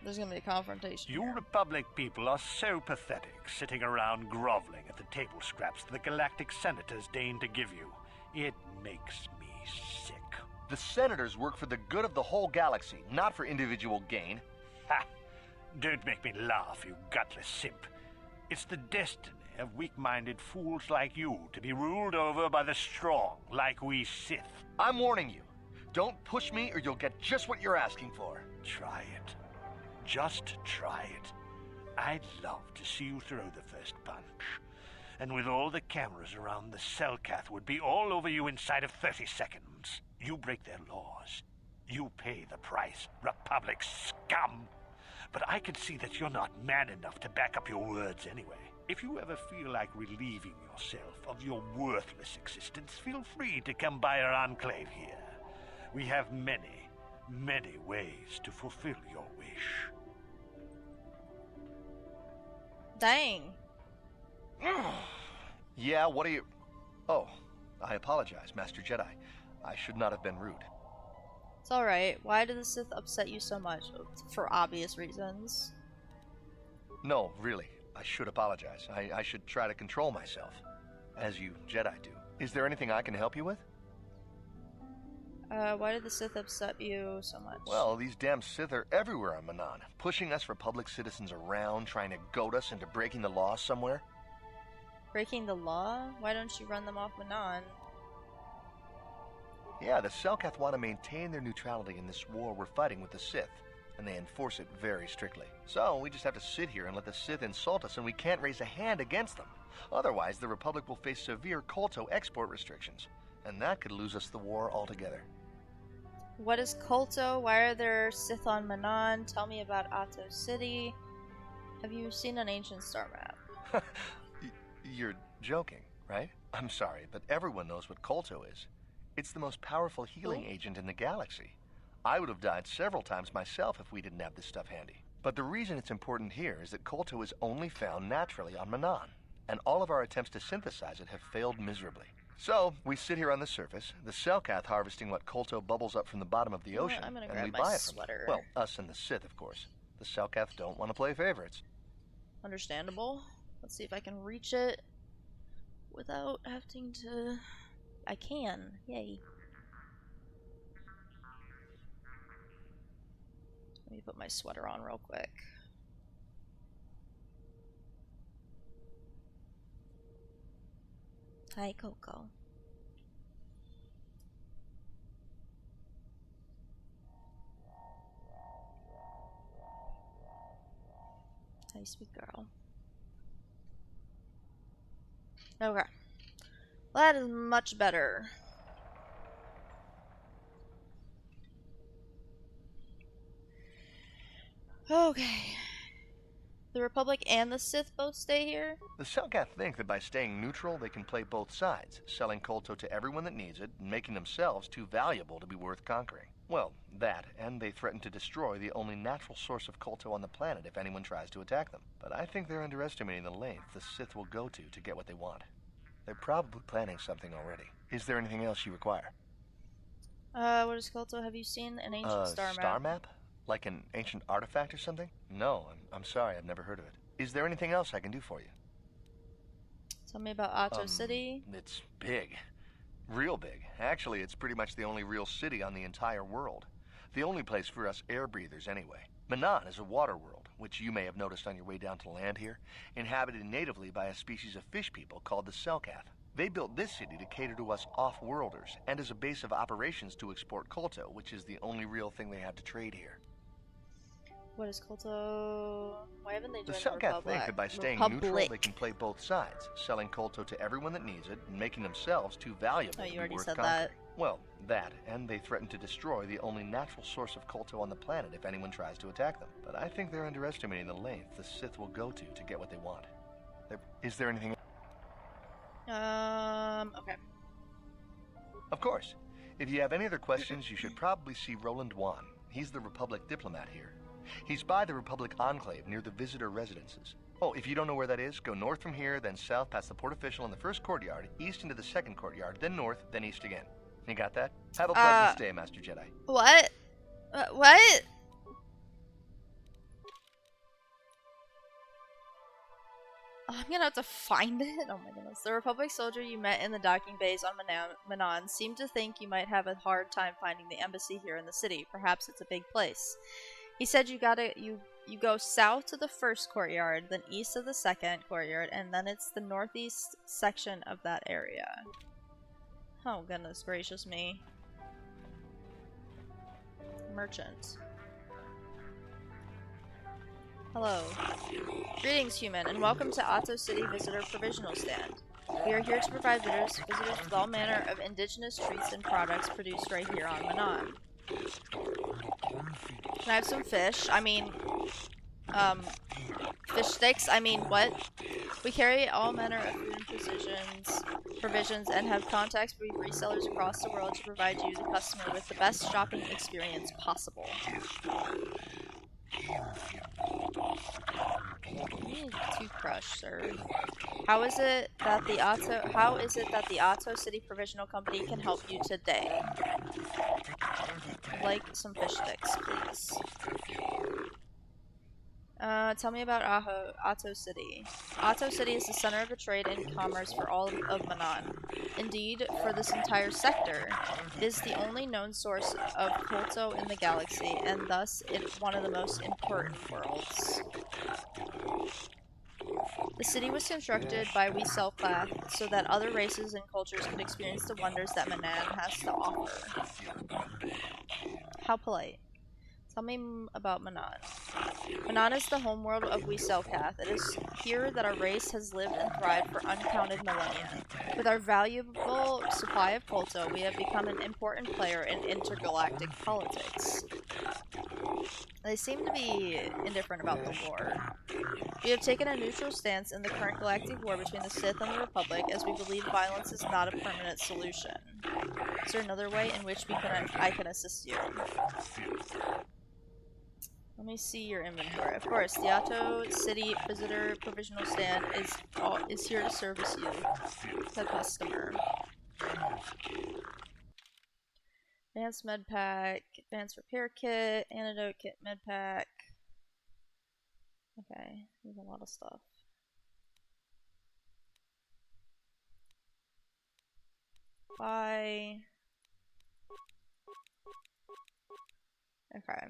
There's gonna be a confrontation. You here. Republic people are so pathetic, sitting around groveling at the table scraps the galactic senators deign to give you. It makes me sick. The senators work for the good of the whole galaxy, not for individual gain. Ha! Don't make me laugh, you gutless simp. It's the destiny of weak-minded fools like you to be ruled over by the strong, like we Sith. I'm warning you. Don't push me or you'll get just what you're asking for. Try it. Just try it. I'd love to see you throw the first punch. And with all the cameras around, the Selkath would be all over you inside of 30 seconds. You break their laws. You pay the price, Republic scum. But I can see that you're not man enough to back up your words anyway. If you ever feel like relieving yourself of your worthless existence, feel free to come by our enclave here. We have many, many ways to fulfill your wish. Dang. Yeah, what are you... Oh, I apologize, Master Jedi. I should not have been rude. It's alright. Why did the Sith upset you so much? For obvious reasons. No, really. I should apologize. I should try to control myself. As you Jedi do. Is there anything I can help you with? Why did the Sith upset you so much? Well, these damn Sith are everywhere on Manan. Pushing us Republic citizens around, trying to goad us into breaking the law somewhere. Breaking the law? Why don't you run them off Manan? Yeah, the Selkath want to maintain their neutrality in this war we're fighting with the Sith, and they enforce it very strictly. So, we just have to sit here and let the Sith insult us, and we can't raise a hand against them. Otherwise, the Republic will face severe Kolto export restrictions, and that could lose us the war altogether. What is Kolto? Why are there Sith on Manan? Tell me about Ato City. Have you seen an ancient star map? You're joking, right? I'm sorry, but everyone knows what Kolto is. It's the most powerful healing agent in the galaxy. I would have died several times myself if we didn't have this stuff handy. But the reason it's important here is that Kolto is only found naturally on Manan, and all of our attempts to synthesize it have failed miserably. So, we sit here on the surface, the Selkath harvesting what Kolto bubbles up from the bottom of the ocean, and we buy it from them. Well, us and the Sith, of course. The Selkath don't want to play favorites. Understandable. Let's see if I can reach it without having to... I can. Yay. Let me put my sweater on real quick. Hi, Coco. Hi, sweet girl. Okay. Well, that is much better. Okay. The Republic and the Sith both stay here? The Selkath think that by staying neutral, they can play both sides, selling Kolto to everyone that needs it, and making themselves too valuable to be worth conquering. Well, that, and they threaten to destroy the only natural source of Kolto on the planet if anyone tries to attack them. But I think they're underestimating the length the Sith will go to get what they want. They're probably planning something already. Is there anything else you require? What is Kolto? Have you seen an ancient star map? Star map? Like an ancient artifact or something? No, I'm sorry, I've never heard of it. Is there anything else I can do for you? Tell me about Ato City. It's big. Real big. Actually, it's pretty much the only real city on the entire world. The only place for us air breathers anyway. Manan is a water world, which you may have noticed on your way down to land here, inhabited natively by a species of fish people called the Selkath. They built this city to cater to us off-worlders, and as a base of operations to export Kolto, which is the only real thing they have to trade here. What is Kolto? Why haven't they joined the the Selkath Republic? think that by staying neutral, they can play both sides, selling Kolto to everyone that needs it, and making themselves too valuable to be worth conquering. That. Well, that, and they threaten to destroy the only natural source of Kolto on the planet if anyone tries to attack them. But I think they're underestimating the length the Sith will go to get what they want. Is there anything... Okay. Of course. If you have any other questions, you should probably see Roland Wan. He's the Republic diplomat here. He's by the Republic Enclave near the visitor residences. Oh, if you don't know where that is, go north from here, then south past the port official in the first courtyard, east into the second courtyard, then north, then east again. You got that? Have a pleasant stay, Master Jedi. What? What? I'm gonna have to find it. Oh my goodness. The Republic soldier you met in the docking bays on Manan seemed to think you might have a hard time finding the embassy here in the city. Perhaps it's a big place. He said you go south to the first courtyard, then east of the second courtyard, and then it's the northeast section of that area. Oh goodness gracious me. Merchant. Hello. Greetings, human, and welcome to Otto City Visitor Provisional Stand. We are here to provide visitors with all manner of indigenous treats and products produced right here on Manon. Can I have some fish? I mean, fish sticks? I mean, what? We carry all manner of food and provisions, and have contacts with resellers across the world to provide you, the customer, with the best shopping experience possible. You need a toothbrush, sir. How is it that the Otto City Provisional Company can help you today? I'd like some fish sticks, please. Tell me about Otto City. Otto City is the center of the trade and commerce for all of Manon. Indeed, for this entire sector, it is the only known source of Kolto in the galaxy, and thus it's one of the most important worlds. The city was constructed by We Self-Clath so that other races and cultures could experience the wonders that Manon has to offer. How polite. Tell me about Manon. Manon is the homeworld of We Self-Clath. It is here that our race has lived and thrived for uncounted millennia. With our valuable supply of Kolto, we have become an important player in intergalactic politics. They seem to be indifferent about the war. We have taken a neutral stance in the current galactic war between the Sith and the Republic, as we believe violence is not a permanent solution. Is there another way in which I can assist you? Let me see your inventory. Of course, the Otto City Visitor Provisional Stand is here to service you, the customer. Advanced med pack, advanced repair kit, antidote kit, med pack. Okay, there's a lot of stuff. Buy. Okay.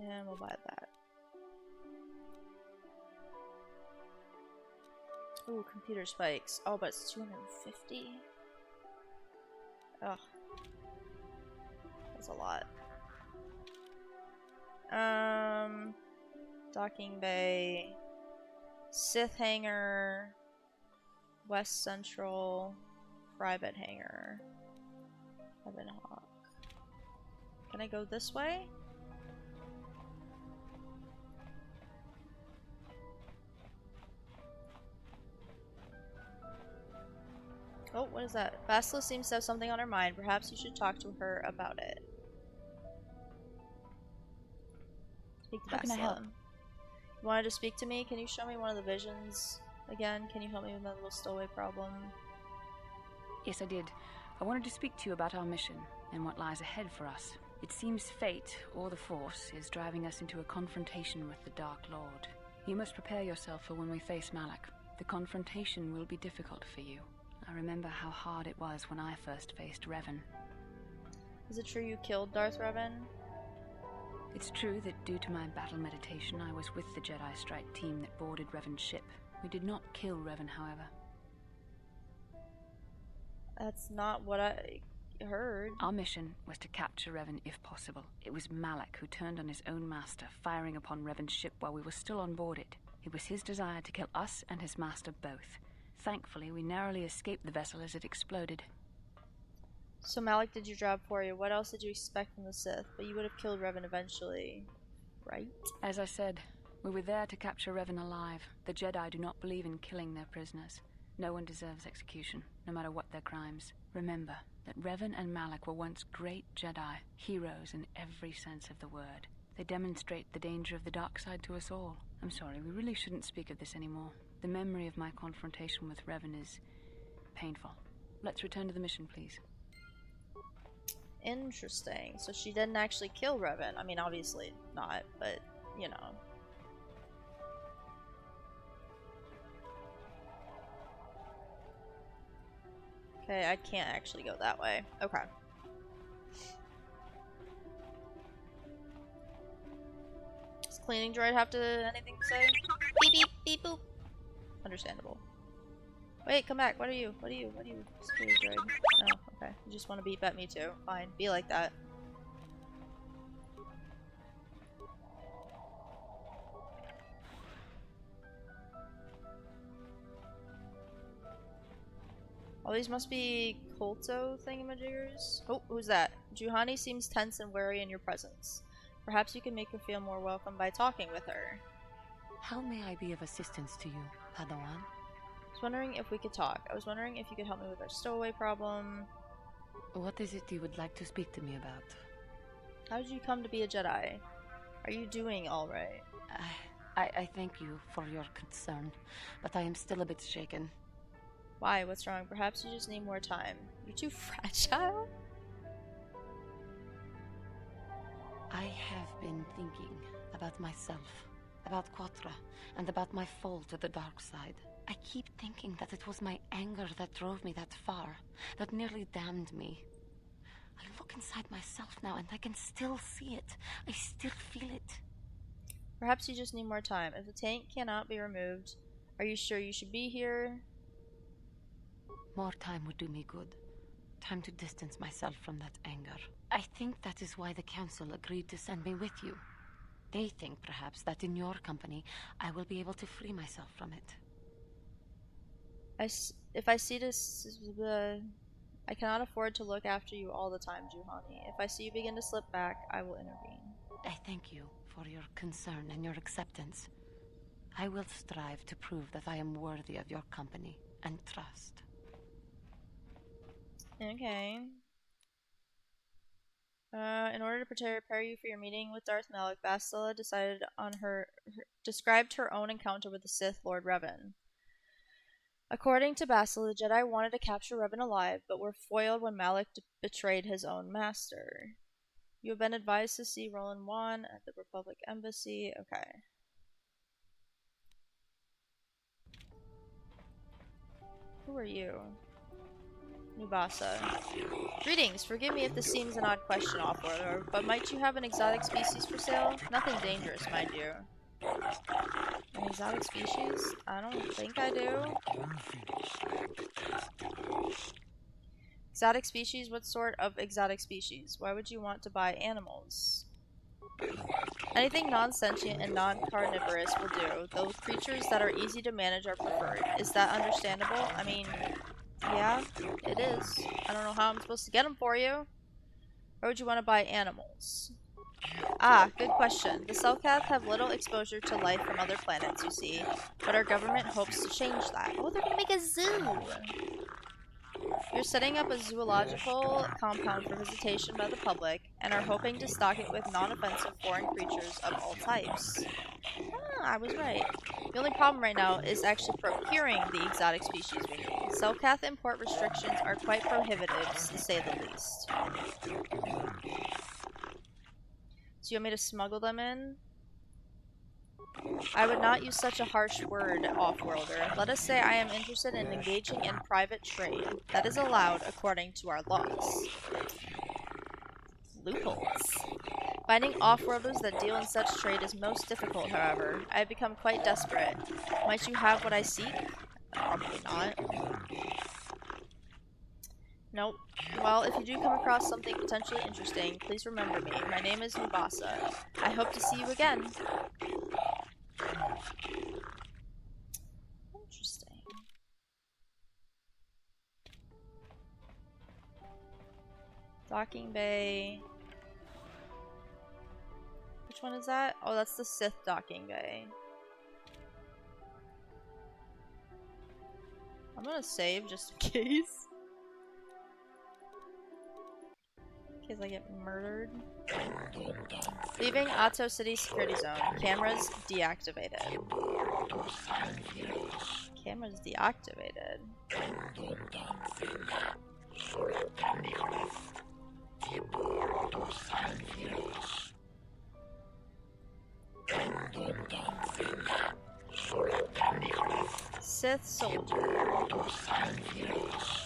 And we'll buy that. Ooh, computer spikes. Oh, but it's 250? Ugh. That's a lot. Docking bay. Sith hangar. West Central. Private hangar. Ebon Hawk. Can I go this way? Oh, what is that? Basilisk seems to have something on her mind. Perhaps you should talk to her about it. Speak to Basilisk. How can I help? You wanted to speak to me? Can you show me one of the visions again? Can you help me with my little stowaway problem? Yes, I did. I wanted to speak to you about our mission and what lies ahead for us. It seems fate, or the Force, is driving us into a confrontation with the Dark Lord. You must prepare yourself for when we face Malak. The confrontation will be difficult for you. I remember how hard it was when I first faced Revan. Is it true you killed Darth Revan? It's true that due to my battle meditation, I was with the Jedi strike team that boarded Revan's ship. We did not kill Revan, however. That's not what I heard. Our mission was to capture Revan if possible. It was Malak who turned on his own master, firing upon Revan's ship while we were still on board it. It was his desire to kill us and his master both. Thankfully, we narrowly escaped the vessel as it exploded. So Malak did your job for you. What else did you expect from the Sith? But you would have killed Revan eventually, right? As I said, we were there to capture Revan alive. The Jedi do not believe in killing their prisoners. No one deserves execution, no matter what their crimes. Remember that Revan and Malak were once great Jedi, heroes in every sense of the word. They demonstrate the danger of the dark side to us all. I'm sorry, we really shouldn't speak of this anymore. The memory of my confrontation with Revan is painful. Let's return to the mission, please. Interesting. So she didn't actually kill Revan. I mean, obviously not, but, you know. Okay, I can't actually go that way. Okay. Does cleaning droid have anything to say? Beep beep beep boop. Understandable. Wait, come back. What are you? Security droid. Oh, okay. You just want to beep at me too. Fine. Be like that. Oh, these must be Kolto thingamajiggers. Oh, who's that? Juhani seems tense and wary in your presence. Perhaps you can make her feel more welcome by talking with her. How may I be of assistance to you, Padawan? I was wondering if we could talk. I was wondering if you could help me with our stowaway problem. What is it you would like to speak to me about? How did you come to be a Jedi? Are you doing alright? I thank you for your concern, but I am still a bit shaken. Why? What's wrong? Perhaps you just need more time. You're too fragile? I have been thinking about myself, about KOTOR, and about my fall to the dark side. I keep thinking that it was my anger that drove me that far, that nearly damned me. I look inside myself now and I can still see it. I still feel it. Perhaps you just need more time. If the tank cannot be removed, are you sure you should be here? More time would do me good. Time to distance myself from that anger. I think that is why the council agreed to send me with you. They think, perhaps, that in your company, I will be able to free myself from it. If I see this, I cannot afford to look after you all the time, Juhani. If I see you begin to slip back, I will intervene. I thank you for your concern and your acceptance. I will strive to prove that I am worthy of your company and trust. Okay. In order to prepare you for your meeting with Darth Malak, Bastila decided on described her own encounter with the Sith Lord Revan. According to Bastila, the Jedi wanted to capture Revan alive, but were foiled when Malak betrayed his own master. You have been advised to see Roland Wan at the Republic Embassy. Okay. Who are you? Nubasa. Greetings. Forgive me if this seems an odd question, Off-Worlder, but might you have an exotic species for sale? Nothing dangerous, mind you. An exotic species? I don't think I do. Exotic species? What sort of exotic species? Why would you want to buy animals? Anything non-sentient and non-carnivorous will do, though creatures that are easy to manage are preferred. Is that understandable? I mean, yeah, it is. I don't know how I'm supposed to get them for you. Or would you want to buy animals? Ah, good question. The Selkath have little exposure to life from other planets, you see, but our government hopes to change that. Oh, they're gonna make a zoo! You're setting up a zoological compound for visitation by the public, and are hoping to stock it with non-offensive foreign creatures of all types. Ah, I was right. The only problem right now is actually procuring the exotic species we need. Selkath import restrictions are quite prohibitive, to say the least. So you want me to smuggle them in? I would not use such a harsh word, Off-Worlder. Let us say I am interested in engaging in private trade. That is allowed according to our laws. Loopholes. Finding off-worlders that deal in such trade is most difficult, however. I have become quite desperate. Might you have what I seek? Probably not. Nope. Well, if you do come across something potentially interesting, please remember me. My name is Nubasa. I hope to see you again. Interesting. Docking bay. Which one is that? Oh, that's the Sith docking bay. I'm gonna save just in case. In case I get murdered. Leaving Atto City Security Zone. Cameras deactivated. Cameras deactivated. Sith soldier.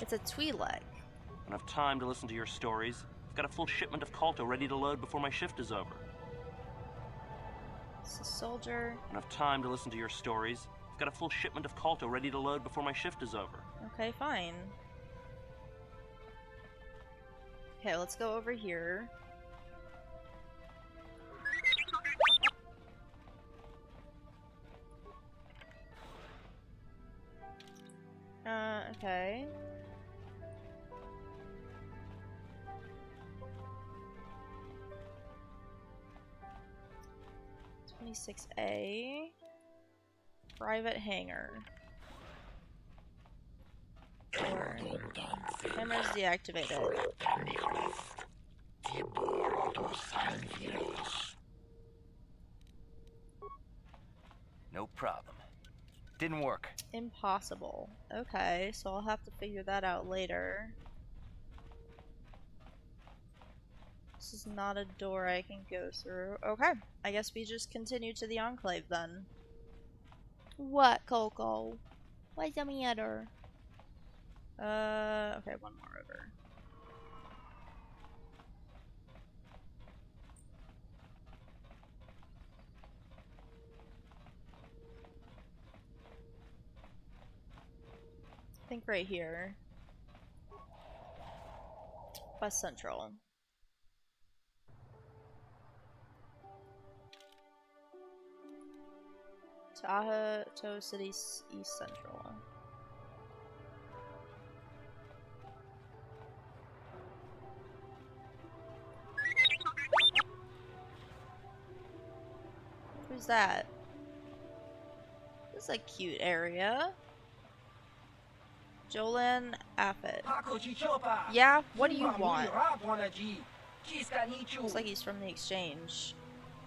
It's a Twi'lek. Enough time to listen to your stories. I've got a full shipment of Kolto ready to load before my shift is over. It's a soldier. Enough time to listen to your stories. I've got a full shipment of Kolto ready to load before my shift is over. Okay, fine. Okay, let's go over here. Okay. C6A. Private hangar. Door. Camera's deactivated. No problem. Didn't work. Impossible. Okay, so I'll have to figure that out later. This is not a door I can go through. Okay, I guess we just continue to the Enclave then. What, Coco? What's the matter? Okay, one more over. I think right here. West Central. Tahoe City East Central. Who's that? This is a cute area. Jolan Affit. Yeah, what do you want? Looks like he's from the exchange.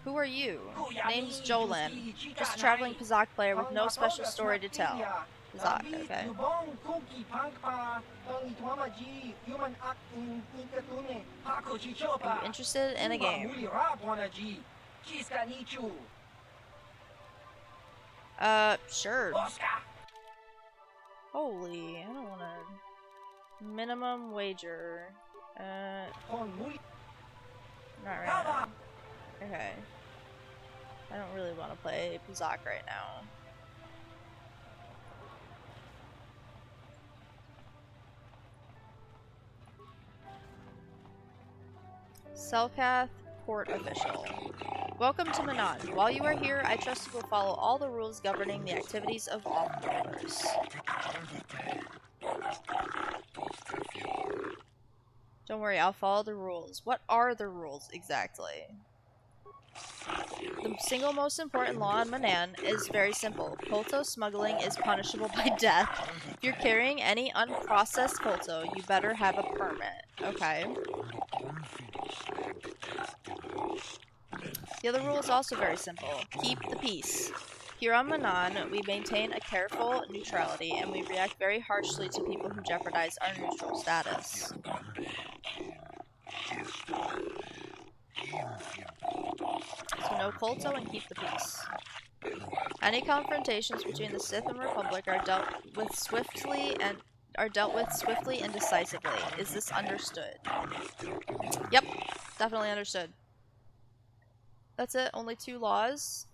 Who are you? Name's Jolan. Just a traveling Pazak player with no special story to tell. Pazak, okay. Are you interested in a game? Sure. Holy, I don't wanna... Minimum wager. Not right now. Okay. I don't really want to play Pazak right now. Selkath Port Official. Welcome to Manan. While you are here, I trust you will follow all the rules governing the activities of all members. Don't worry, I'll follow the rules. What are the rules exactly? The single most important law in Manan is very simple. Kolto smuggling is punishable by death. If you're carrying any unprocessed kolto, you better have a permit. Okay. The other rule is also very simple. Keep the peace. Here on Manan, we maintain a careful neutrality, and we react very harshly to people who jeopardize our neutral status. So no kolto and keep the peace. Any confrontations between the Sith and Republic are dealt with swiftly and decisively. Is this understood? Yep, definitely understood. That's it, only 2 laws.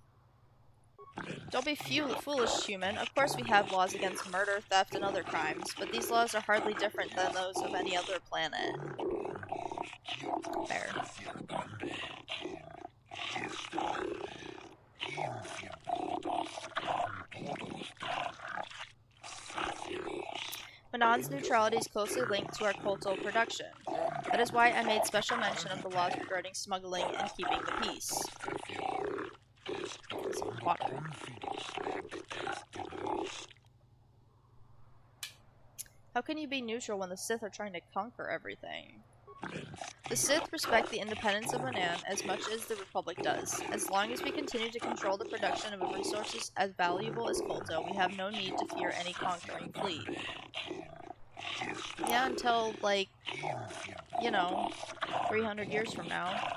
Don't be foolish, human. Of course we have laws against murder, theft, and other crimes, but these laws are hardly different than those of any other planet. Fair. Manon's neutrality is closely linked to our kolto production. That is why I made special mention of the laws regarding smuggling and keeping the peace. Some water. How can you be neutral when the Sith are trying to conquer everything? The Sith respect the independence of Manan as much as the Republic does. As long as we continue to control the production of resources as valuable as kolto, we have no need to fear any conquering fleet. Yeah, until, like, you know, 300 years from now.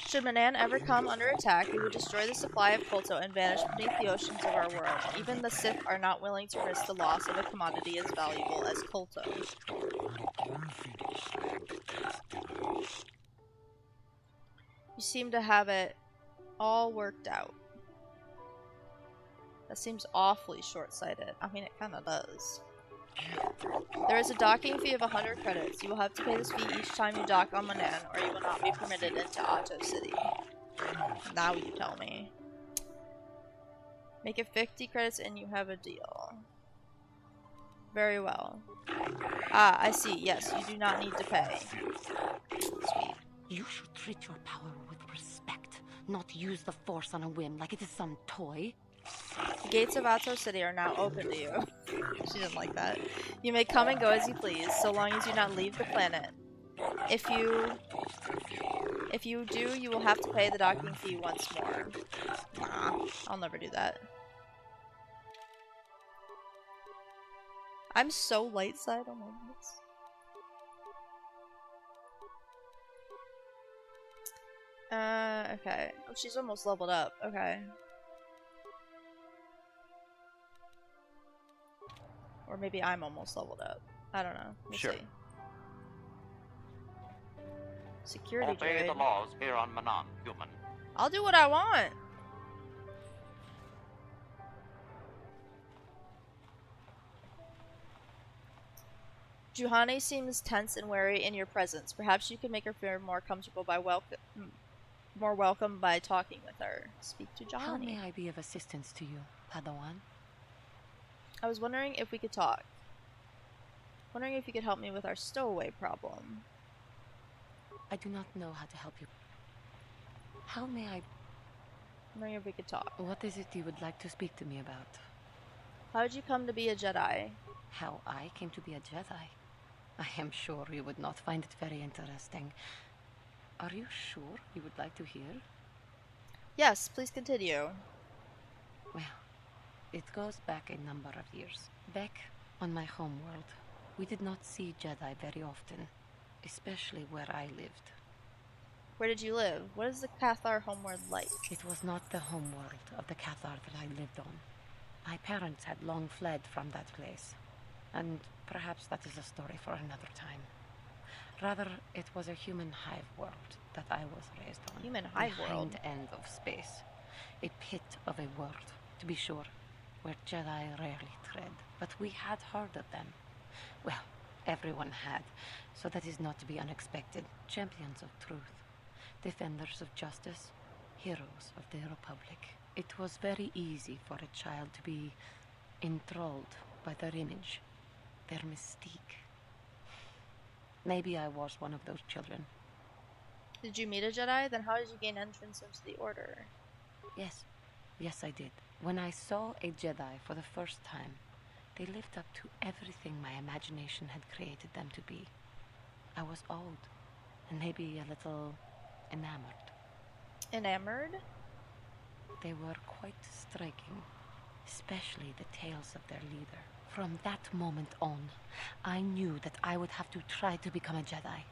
Should Manan ever come under attack, we would destroy the supply of kolto and vanish beneath the oceans of our world. Even the Sith are not willing to risk the loss of a commodity as valuable as kolto. You seem to have it all worked out. That seems awfully short-sighted. I mean, it kind of does. There is a docking fee of 100 credits. You will have to pay this fee each time you dock on Manan, or you will not be permitted into Otto City. Now you tell me. Make it 50 credits and you have a deal. Very well. Ah, I see. Yes, you do not need to pay. Sweet. You should treat your power with respect, not use the Force on a whim like it is some toy. The gates of Ato City are now open to you. She didn't like that. You may come and go as you please, so long as you not leave the planet. If you do, you will have to pay the docking fee once more. Nah, I'll never do that. I'm so light side on this. Okay. Oh, she's almost leveled up. Okay. Or maybe I'm almost leveled up. I don't know. We'll see. Security Obey the droid. laws here on Manan, human. I'll do what I want. Juhani seems tense and wary in your presence. Perhaps you could make her feel more comfortable by welcome by talking with her. Speak to Juhani. How may I be of assistance to you, Padawan? I was wondering if we could talk. Wondering if you could help me with our stowaway problem. I do not know how to help you. How may I... Wondering if we could talk. What is it you would like to speak to me about? How did you come to be a Jedi? How I came to be a Jedi? I am sure you would not find it very interesting. Are you sure you would like to hear? Yes, please continue. Well, it goes back a number of years. Back on my homeworld, we did not see Jedi very often, especially where I lived. Where did you live? What is the Cathar homeworld like? It was not the homeworld of the Cathar that I lived on. My parents had long fled from that place, and perhaps that is a story for another time. Rather, it was a human hive world that I was raised on. Human hive world? The end of space. A pit of a world, to be sure, where Jedi rarely tread. But we had heard of them. Well, everyone had, so that is not to be unexpected. Champions of truth, defenders of justice, heroes of the Republic. It was very easy for a child to be enthralled by their image, their mystique. Maybe I was one of those children. Did you meet a Jedi? Then how did you gain entrance into the Order? Yes. Yes, I did. When I saw a Jedi for the first time, they lived up to everything my imagination had created them to be. I was awed, and maybe a little enamored. Enamored? They were quite striking, especially the tales of their leader. From that moment on, I knew that I would have to try to become a Jedi,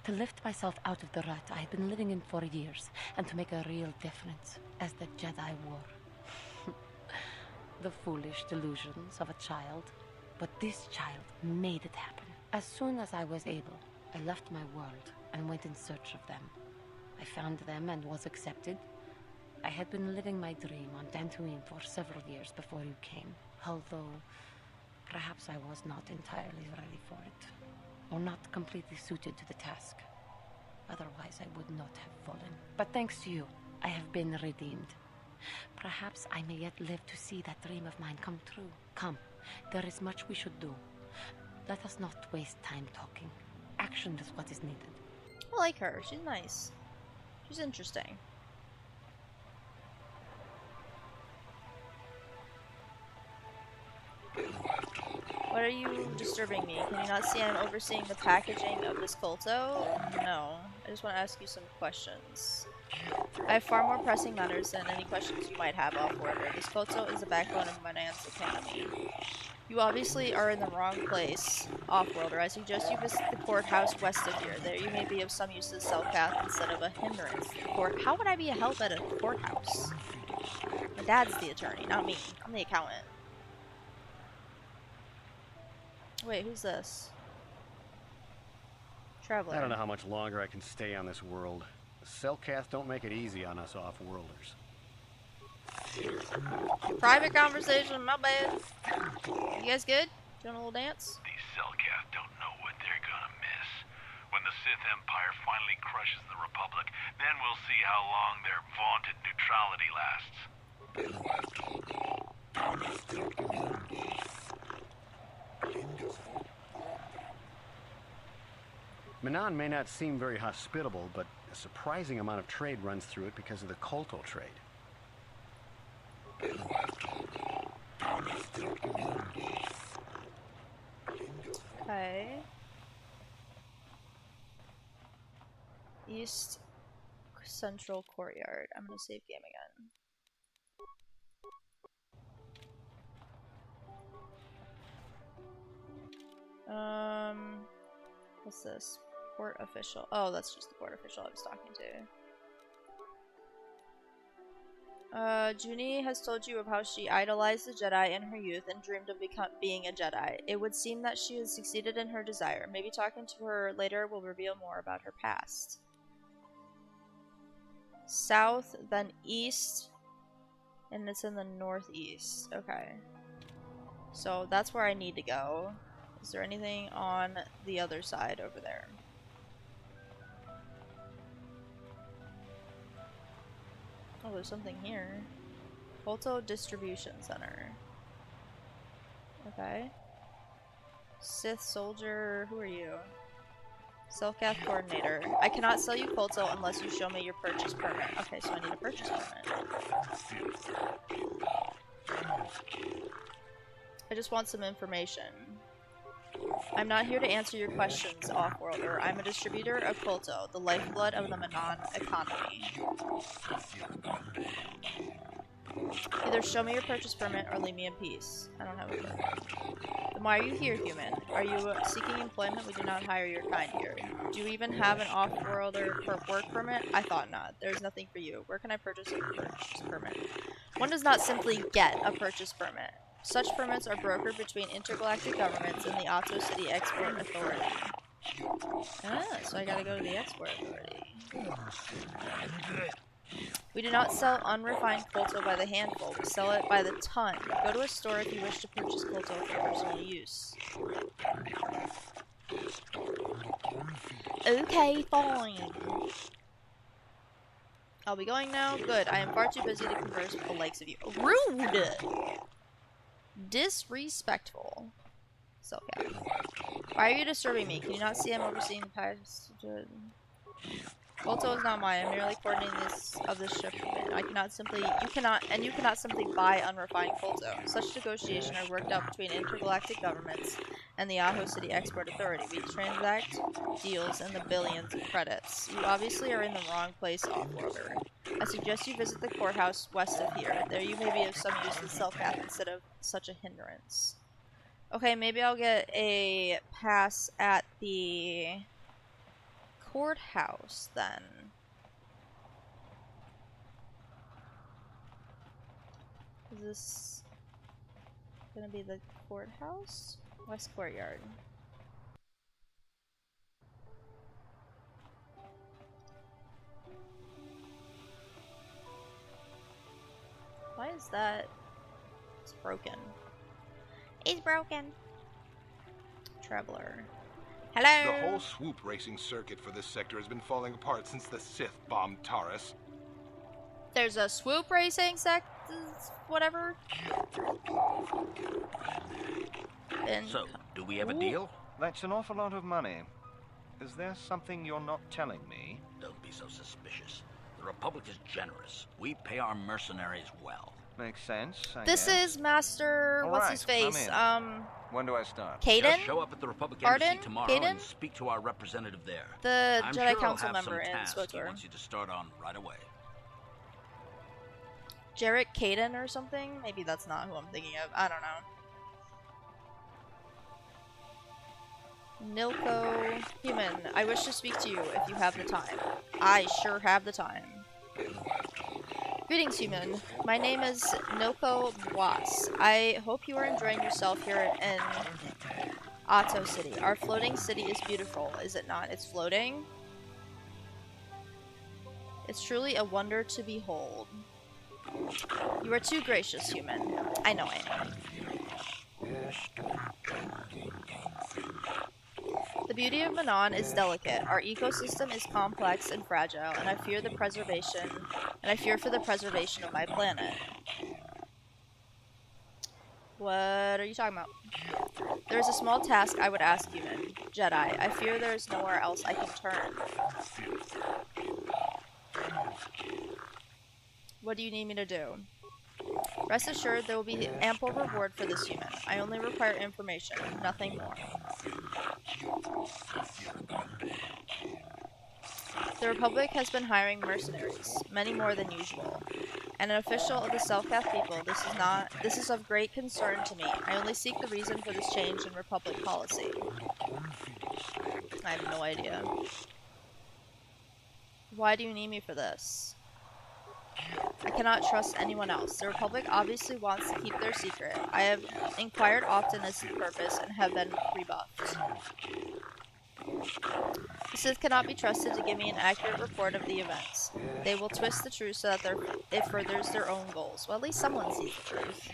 to lift myself out of the rut I had been living in for years, and to make a real difference as the Jedi wore. The foolish delusions of a child, but this child made it happen. As soon as I was able, I left my world and went in search of them. I found them and was accepted. I had been living my dream on Dantooine for several years before you came, although perhaps I was not entirely ready for it, or not completely suited to the task. Otherwise, I would not have fallen. But thanks to you, I have been redeemed. Perhaps I may yet live to see that dream of mine come true. Come, there is much we should do. Let us not waste time talking. Action is what is needed. I like her. She's nice. She's interesting. What are you disturbing me? Can you not see I'm overseeing the packaging of this Kolto? No. I just want to ask you some questions. I have far more pressing matters than any questions you might have off-worlder. This Kolto is the backbone of Manan's economy. You obviously are in the wrong place, off-worlder. I suggest you visit the courthouse west of here. There you may be of some use to the Selkath instead of a hindrance. How would I be a help at a courthouse? My dad's the attorney, not me. I'm the accountant. Wait, who's this? Traveler. I don't know how much longer I can stay on this world. The Selkath don't make it easy on us off-worlders. Private conversation, my bad. You guys good? Doing a little dance? These Selkath don't know what they're gonna miss. When the Sith Empire finally crushes the Republic, then we'll see how long their vaunted neutrality lasts. Manan may not seem very hospitable, but A surprising amount of trade runs through it because of the KOTOR trade. Okay. East Central Courtyard. I'm gonna save game again. What's this? Port official. Oh, that's just the port official I was talking to. Junie has told you of how she idolized the Jedi in her youth and dreamed of being a Jedi. It would seem that she has succeeded in her desire. Maybe talking to her later will reveal more about her past. South, then east, and it's in the northeast. Okay. So that's where I need to go. Is there anything on the other side over there? Oh, there's something here. KOTOR Distribution Center. Okay. Sith Soldier, who are you? Self-Cath Coordinator. I cannot sell you KOTOR unless you show me your purchase permit. Okay, so I need a purchase permit. I just want some information. I'm not here to answer your questions, Off-Worlder. I'm a distributor of KOTOR, the lifeblood of the Manon economy. Either show me your purchase permit or leave me in peace. I don't have a permit. Then why are you here, human? Are you seeking employment? We do not hire your kind here. Do you even have an Off-Worlder work permit? I thought not. There's nothing for you. Where can I purchase a purchase permit? One does not simply get a purchase permit. Such permits are brokered between intergalactic governments and the Otto City Export Authority. Ah, so I gotta go to the Export Authority. We do not sell unrefined KOTOR by the handful. We sell it by the ton. Go to a store if you wish to purchase KOTOR for personal use. Okay, fine. I'll be going now. Good. I am far too busy to converse with the likes of you. Rude! Disrespectful. Self-Cath. Why are you disturbing me? Can you not see I'm overseeing the past? KOTOR is not mine. I'm merely coordinating this shipment. I cannot simply, you cannot simply buy unrefined KOTOR. Such negotiations are worked out between intergalactic governments and the Aho City Export Authority. We transact deals in the billions of credits. You obviously are in the wrong place, Off-Worlder. I suggest you visit the courthouse west of here. There you may be of some use in Self-Cath instead of such a hindrance. Okay, maybe I'll get a pass at the courthouse then. Is this gonna be the courthouse? West Courtyard. Why is that? It's broken. It's broken. Traveler. Hello! The whole swoop racing circuit for this sector has been falling apart since the Sith bombed Taurus. There's a swoop racing whatever. So, do we have a deal? That's an awful lot of money. Is there something you're not telling me? Don't be so suspicious. The Republic is generous. We pay our mercenaries well. Makes sense, I This guess. is Master... All what's right, his face? When do I start? Caden? Just show up at the Republic Embassy tomorrow Caden? and speak to our representative there. The I'm Jedi sure Council he'll have member some in tasks he SWTOR. wants you to start on right away. Jarrett Caden or something? Maybe that's not who I'm thinking of. I don't know. Nilko. Human, I wish to speak to you if you have the time. I sure have the time. Greetings, human. My name is Nilko Boas. I hope you are enjoying yourself here in Otto City. Our floating city is beautiful, is it not? It's floating? It's truly a wonder to behold. You are too gracious, human. I know I am. The beauty of Manon is delicate. Our ecosystem is complex and fragile, and I fear for the preservation of my planet. What are you talking about? There is a small task I would ask human. Jedi. I fear there is nowhere else I can turn. What do you need me to do? Rest assured there will be ample reward for this human. I only require information, nothing more. The Republic has been hiring mercenaries, many more than usual. And an official of the Selkath people, this is of great concern to me. I only seek the reason for this change in Republic policy. I have no idea. Why do you need me for this? I cannot trust anyone else. The Republic obviously wants to keep their secret. I have inquired often as to the purpose and have been rebuffed. The Sith cannot be trusted to give me an accurate report of the events. They will twist the truth so that it furthers their own goals. Well, at least someone sees the truth.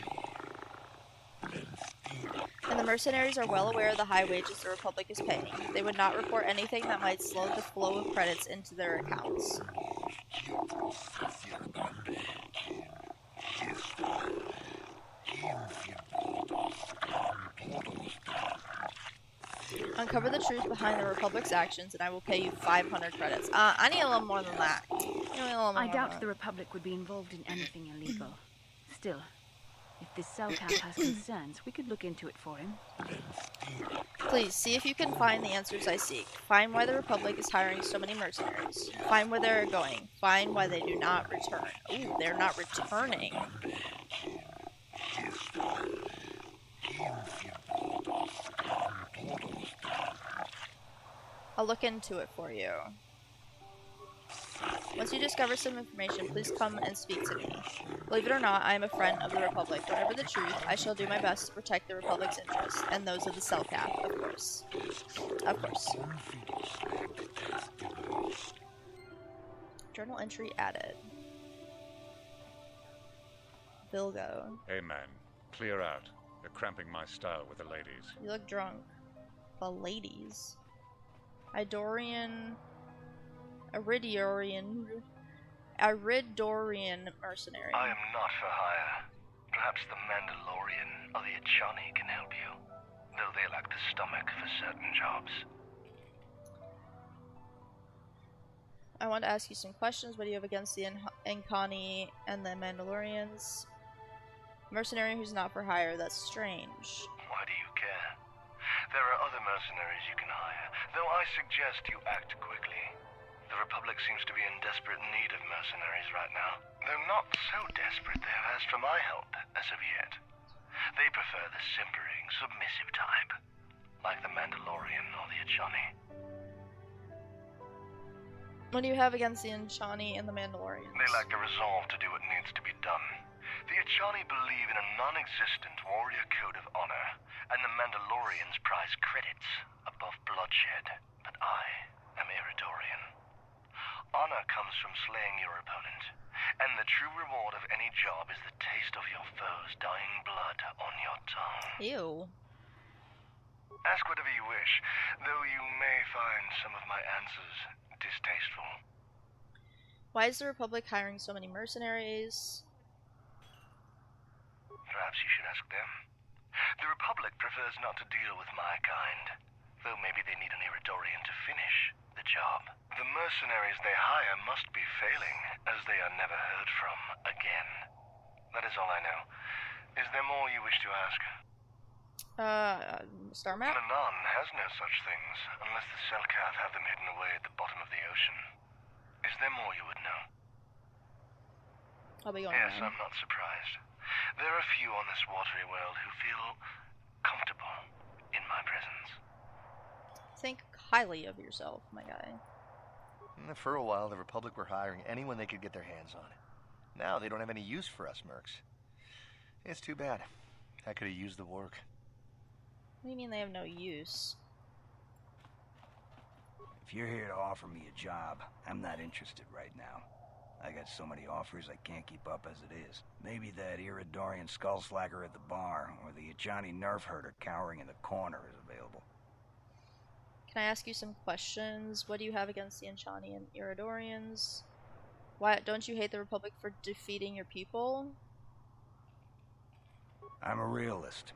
And the mercenaries are well aware of the high wages the Republic is paying. They would not report anything that might slow the flow of credits into their accounts. Uncover the truth behind the Republic's actions, and I will pay you 500 credits. I need a little more than that. I doubt the Republic would be involved in anything illegal. Still, if this Selkath has concerns, we could look into it for him. Please, see if you can find the answers I seek. Find why the Republic is hiring so many mercenaries. Find where they're going. Find why they do not return. Ooh, they're not returning. I'll look into it for you. Once you discover some information, please come and speak to me. Believe it or not, I am a friend of the Republic. Whatever the truth, I shall do my best to protect the Republic's interests, and those of the Selkath, of course. Of course. Journal entry added. Vilgo. Hey man, clear out. You're cramping my style with the ladies. You look drunk. The ladies? Iridorian mercenary. I am not for hire. Perhaps the Mandalorian or the Achani can help you, though they lack the stomach for certain jobs. I want to ask you some questions. What do you have against the Ankani and the Mandalorians? Mercenary who's not for hire, that's strange. Why do you care? There are other mercenaries you can hire, though I suggest you act quickly. The Republic seems to be in desperate need of mercenaries right now. Though not so desperate they have asked for my help as of yet. They prefer the simpering, submissive type, like the Mandalorian or the Achani. What do you have against the Achani and the Mandalorians? They lack the resolve to do what needs to be done. The Achani believe in a non-existent warrior code of honor, and the Mandalorians prize credits above bloodshed. But I am Iridorian. Honor comes from slaying your opponent, and the true reward of any job is the taste of your foe's dying blood on your tongue. Ew. Ask whatever you wish, though you may find some of my answers distasteful. Why is the Republic hiring so many mercenaries? Perhaps you should ask them. The Republic prefers not to deal with my kind, though maybe they need an Iridorian to finish the job. The mercenaries they hire must be failing, as they are never heard from again. That is all I know. Is there more you wish to ask? Star map? Manan has no such things, unless the Selkath have them hidden away at the bottom of the ocean. Is there more you would know? I'll be going Yes, on. I'm not surprised. There are few on this watery world who feel comfortable in my presence. Think highly of yourself, my guy. For a while, the Republic were hiring anyone they could get their hands on. Now they don't have any use for us mercs. It's too bad. I could have used the work. What do you mean they have no use? If you're here to offer me a job, I'm not interested right now. I got so many offers I can't keep up as it is. Maybe that Iridorian skullslacker at the bar, or the Achani nerf herder cowering in the corner is available. Can I ask you some questions? What do you have against the Achani and Iridorians? Why don't you hate the Republic for defeating your people? I'm a realist.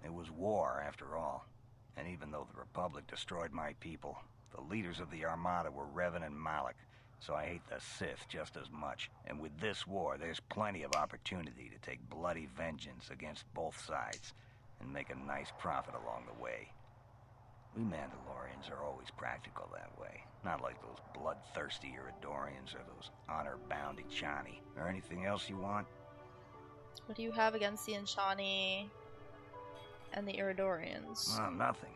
It was war, after all. And even though the Republic destroyed my people, the leaders of the Armada were Revan and Malak, so I hate the Sith just as much. And with this war, there's plenty of opportunity to take bloody vengeance against both sides and make a nice profit along the way. We Mandalorians are always practical that way. Not like those bloodthirsty Iridorians or those honor-bound Echani. Or anything else you want? What do you have against the Echani and the Iridorians? Well, nothing.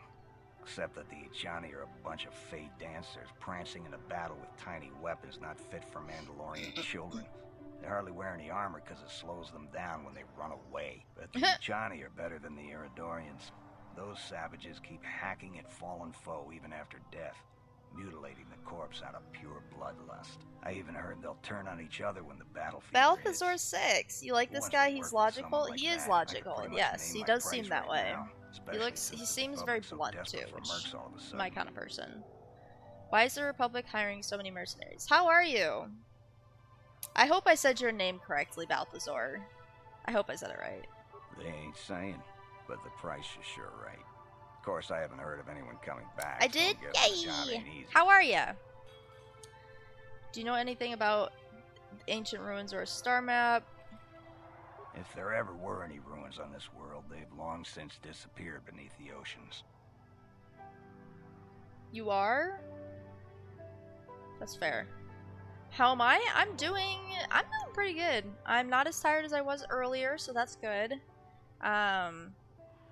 Except that the Echani are a bunch of fey dancers prancing in a battle with tiny weapons not fit for Mandalorian children. They hardly wear any armor because it slows them down when they run away. But the Echani are better than the Iridorians. Those savages keep hacking at fallen foe even after death, mutilating the corpse out of pure bloodlust. I even heard they'll turn on each other when the battlefield Balthazar 6. You like this guy? He's logical. He is logical. Yes, he does seem that way. He seems very blunt too, which is my kind of person. Why is the Republic hiring so many mercenaries? How are you? I hope I said your name correctly, Balthazar. I hope I said it right. They ain't saying, but the price is sure right. Of course, I haven't heard of anyone coming back. I did? Yay! How are ya? Do you know anything about ancient ruins or a star map? If there ever were any ruins on this world, they've long since disappeared beneath the oceans. You are? That's fair. How am I? I'm doing pretty good. I'm not as tired as I was earlier, so that's good.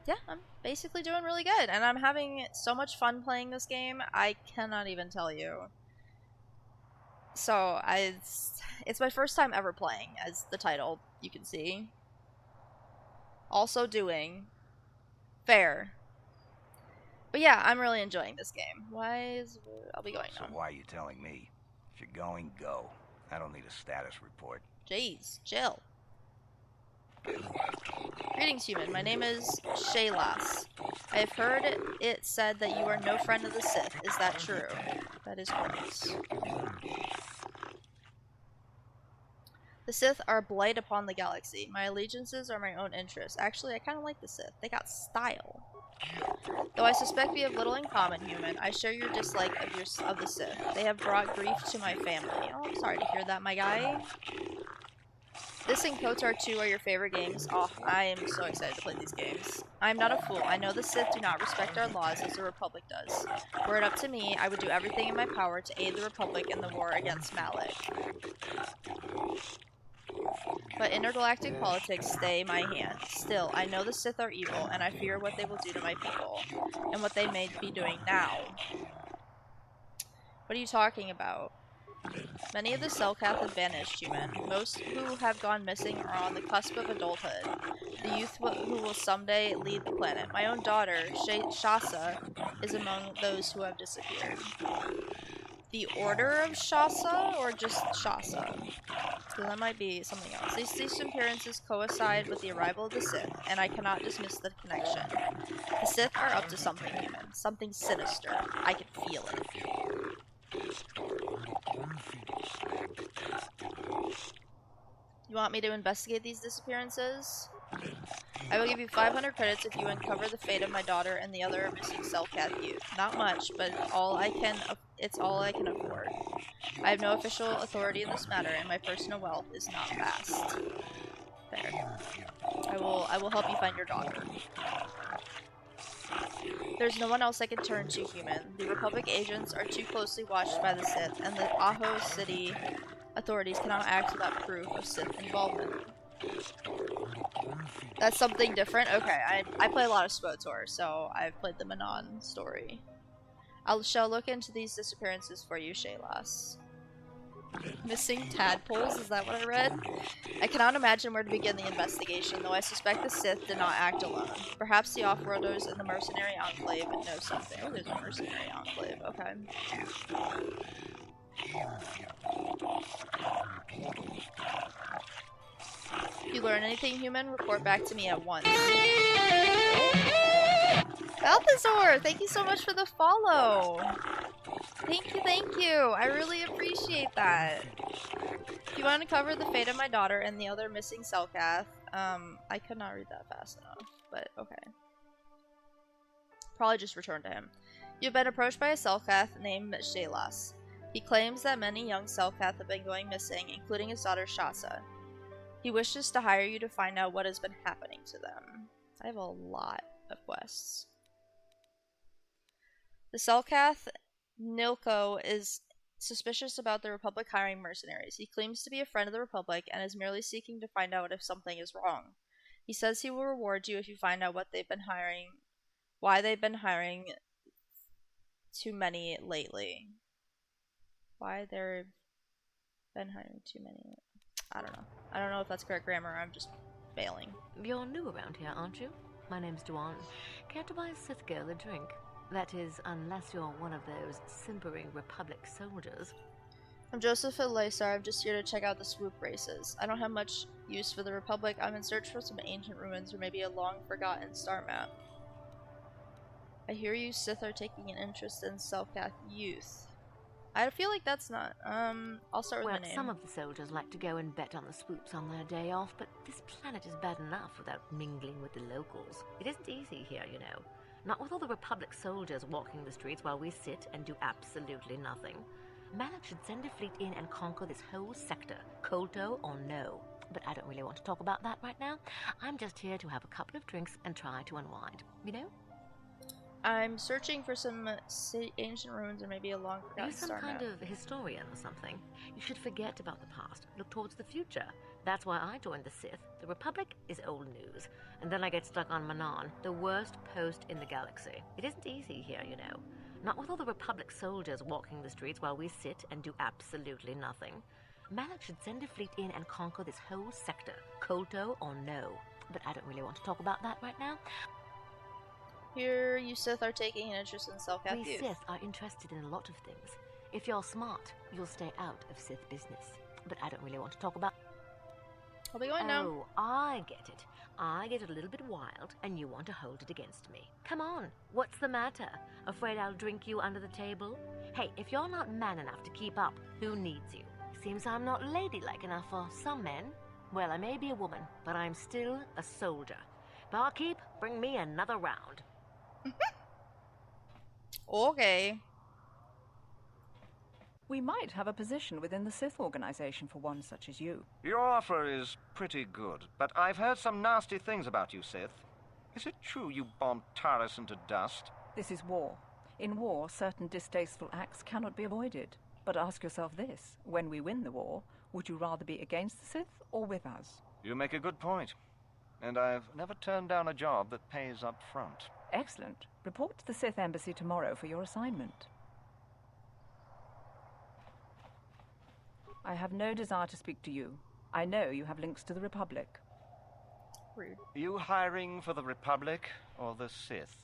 Yeah, I'm basically doing really good, and I'm having so much fun playing this game, I cannot even tell you. So, it's my first time ever playing, as the title, you can see. Also doing fair. But yeah, I'm really enjoying this game. I'll be going now. So why are you telling me? If you're going, go. I don't need a status report. Jeez, chill. Greetings, human. My name is Shaylas. I have heard it said that you are no friend of the Sith. Is that true? That is correct. The Sith are a blight upon the galaxy. My allegiances are my own interests. Actually, I kind of like the Sith. They got style. Though I suspect we have little in common, human, I share your dislike of the Sith. They have brought grief to my family. Oh, I'm sorry to hear that, my guy. This and KOTOR 2 are your favorite games. Oh, I am so excited to play these games. I am not a fool. I know the Sith do not respect our laws as the Republic does. Were it up to me, I would do everything in my power to aid the Republic in the war against Malak. But intergalactic politics stay my hand. Still, I know the Sith are evil, and I fear what they will do to my people, and what they may be doing now. What are you talking about? Many of the Selkath have vanished, human. Most who have gone missing are on the cusp of adulthood. The youth who will someday lead the planet. My own daughter, Shasa, is among those who have disappeared. The Order of Shasa, or just Shasa? So that might be something else. These disappearances coincide with the arrival of the Sith, and I cannot dismiss the connection. The Sith are up to something, human. Something sinister. I can feel it. You want me to investigate these disappearances? I will give you 500 credits if you uncover the fate of my daughter and the other missing Selkath youth. Not much, but it's all I can afford. I have no official authority in this matter, and my personal wealth is not vast. There. I will help you find your daughter. There's no one else I can turn to, human. The Republic agents are too closely watched by the Sith, and the Aho City authorities cannot act without proof of Sith involvement. That's something different? Okay, I play a lot of KOTOR, so I've played the Manon story. I shall look into these disappearances for you, Shaylas. Missing tadpoles, is that what I read? I cannot imagine where to begin the investigation, though I suspect the Sith did not act alone. Perhaps the Off-Worlders in the Mercenary Enclave know something. Oh, there's a Mercenary Enclave, okay. If you learn anything, human, report back to me at once. Balthazar, thank you so much for the follow. Thank you. I really appreciate that. If you want to cover the fate of my daughter and the other missing Selkath, I could not read that fast enough, but okay. Probably just return to him. You've been approached by a Selkath named Shaylas. He claims that many young Selkath have been going missing, including his daughter Shasa. He wishes to hire you to find out what has been happening to them. I have a lot of quests. The Selkath Nilko is suspicious about the Republic hiring mercenaries. He claims to be a friend of the Republic and is merely seeking to find out if something is wrong. He says he will reward you if you find out what they've been hiring, why they've been hiring too many lately. Why they've been hiring too many. I don't know. I don't know if that's correct grammar. I'm just failing. You're new around here, aren't you? My name's Duan. Care to buy a Sith girl a drink? That is, unless you're one of those simpering Republic soldiers. I'm Joseph Elisar. I'm just here to check out the swoop races. I don't have much use for the Republic. I'm in search for some ancient ruins or maybe a long-forgotten star map. I hear you Sith are taking an interest in Selkath youth. I feel like that's not. I'll start with the name. Some of the soldiers like to go and bet on the swoops on their day off, but this planet is bad enough without mingling with the locals. It isn't easy here, you know. Not with all the Republic soldiers walking the streets while we sit and do absolutely nothing. Malak should send a fleet in and conquer this whole sector, KOTOR or no. But I don't really want to talk about that right now. I'm just here to have a couple of drinks and try to unwind, you know? I'm searching for some ancient ruins or maybe a long-forgotten star map. You're some kind of historian or something. You should forget about the past, look towards the future. That's why I joined the Sith. The Republic is old news. And then I get stuck on Manan, the worst post in the galaxy. It isn't easy here, you know. Not with all the Republic soldiers walking the streets while we sit and do absolutely nothing. Malak should send a fleet in and conquer this whole sector, KOTOR or no. But I don't really want to talk about that right now. Here, you Sith are taking an interest in Selkath youth. We Sith are interested in a lot of things. If you're smart, you'll stay out of Sith business. But I don't really want to talk about... I'll be going now. Oh, I get it. I get a little bit wild, and you want to hold it against me. Come on, what's the matter? Afraid I'll drink you under the table? Hey, if you're not man enough to keep up, who needs you? Seems I'm not ladylike enough for some men. Well, I may be a woman, but I'm still a soldier. Barkeep, bring me another round. Okay. We might have a position within the Sith organization for one such as you. Your offer is pretty good, but I've heard some nasty things about you, Sith. Is it true you bombed Taris into dust? This is war. In war, certain distasteful acts cannot be avoided. But ask yourself this, when we win the war, would you rather be against the Sith or with us? You make a good point. And I've never turned down a job that pays up front. Excellent. Report to the Sith Embassy tomorrow for your assignment. I have no desire to speak to you. I know you have links to the Republic. Rude. You hiring for the Republic or the Sith?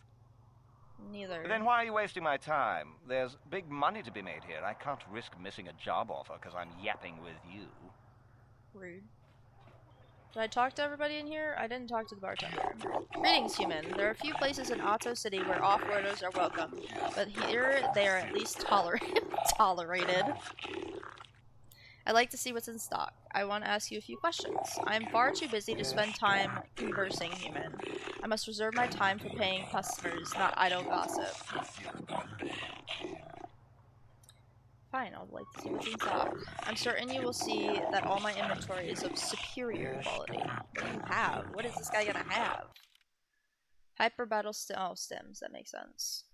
Neither. Then why are you wasting my time? There's big money to be made here. I can't risk missing a job offer because I'm yapping with you. Rude. Did I talk to everybody in here? I didn't talk to the bartender. Greetings, human. There are a few places in Otto City where off-roaders are welcome, but here they are at least tolerated. I'd like to see what's in stock. I want to ask you a few questions. I am far too busy to spend time conversing, human. I must reserve my time for paying customers, not idle gossip. Fine, I'd like to see what's in stock. I'm certain you will see that all my inventory is of superior quality. What do you have? What is this guy gonna have? Hyper battle stems, that makes sense.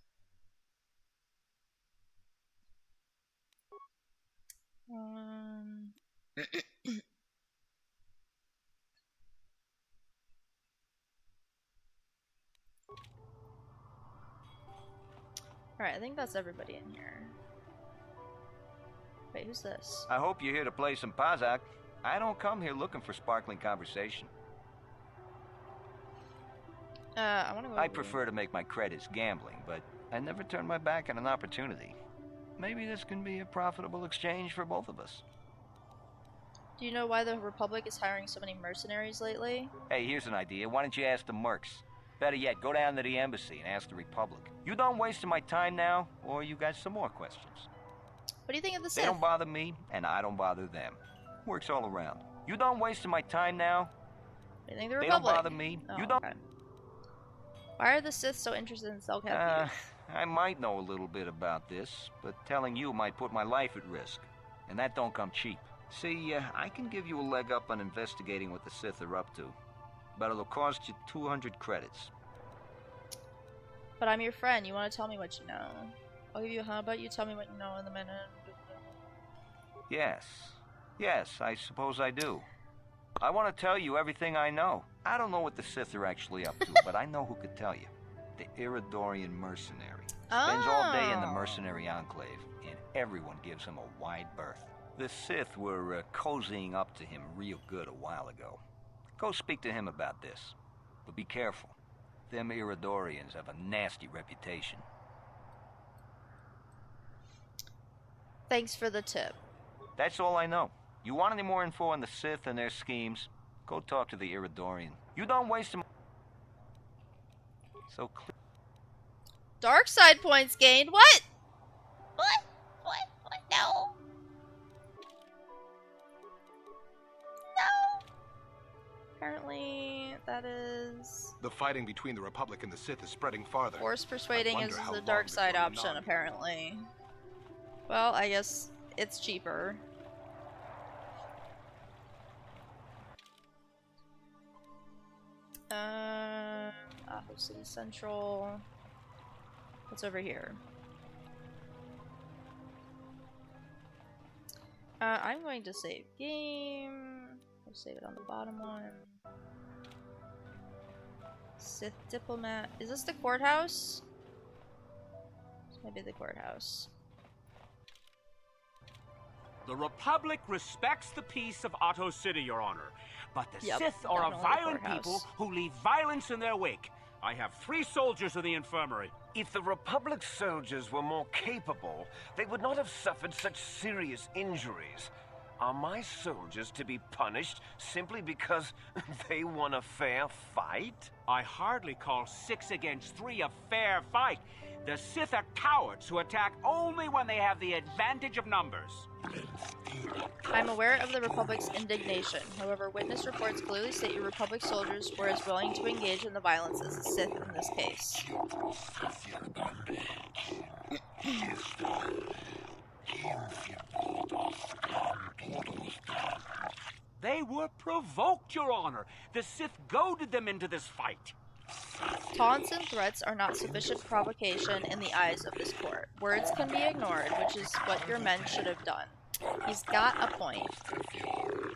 Alright, I think that's everybody in here. Wait, who's this? I hope you're here to play some Pazak. I don't come here looking for sparkling conversation. I wanna go. I prefer to make my credits gambling, but I never turn my back on an opportunity. Maybe this can be a profitable exchange for both of us. Do you know why the Republic is hiring so many mercenaries lately? Hey, here's an idea. Why don't you ask the mercs? Better yet, go down to the embassy and ask the Republic. You done wasting my time now, or you got some more questions? What do you think of the Sith? They don't bother me, and I don't bother them. Works all around. You done wasting my time now? What do you think of the They Republic? don't bother me. Oh, You don't... okay. Why are the Sith so interested in Selkath youth? I might know a little bit about this, but telling you might put my life at risk. And that don't come cheap. See, I can give you a leg up on investigating what the Sith are up to. But it'll cost you 200 credits. But I'm your friend. You want to tell me what you know. I'll give you a how about you tell me what you know in a minute. Yes. Yes, I suppose I do. I want to tell you everything I know. I don't know what the Sith are actually up to, but I know who could tell you. The Iridorian mercenary. Spends all day in the mercenary enclave, and everyone gives him a wide berth. The Sith were cozying up to him real good a while ago. Go speak to him about this. But be careful. Them Iridorians have a nasty reputation. Thanks for the tip. That's all I know. You want any more info on the Sith and their schemes? Go talk to the Iridorian. You don't waste them. So clear. Dark side points gained. What? What? No. No. Apparently, that is... The fighting between the Republic and the Sith is spreading farther. Force persuading is the dark side option, apparently. Well, I guess it's cheaper. Aho City Central. What's over here? I'm going to save game. We'll save it on the bottom one. Sith Diplomat. Is this the courthouse? This might be the courthouse. The Republic respects the peace of Otto City, Your Honor. But the Yep, Sith are a definitely violent courthouse. people who leave violence in their wake. I have 3 soldiers in the infirmary. If the Republic soldiers were more capable, they would not have suffered such serious injuries. Are my soldiers to be punished simply because they won a fair fight? I hardly call 6 against 3 a fair fight. The Sith are cowards who attack only when they have the advantage of numbers. I'm aware of the Republic's indignation. However, witness reports clearly state your Republic soldiers were as willing to engage in the violence as the Sith in this case. They were provoked, Your Honor. The Sith goaded them into this fight. Taunts and threats are not sufficient provocation in the eyes of this court. Words can be ignored, which is what your men should have done. He's got a point.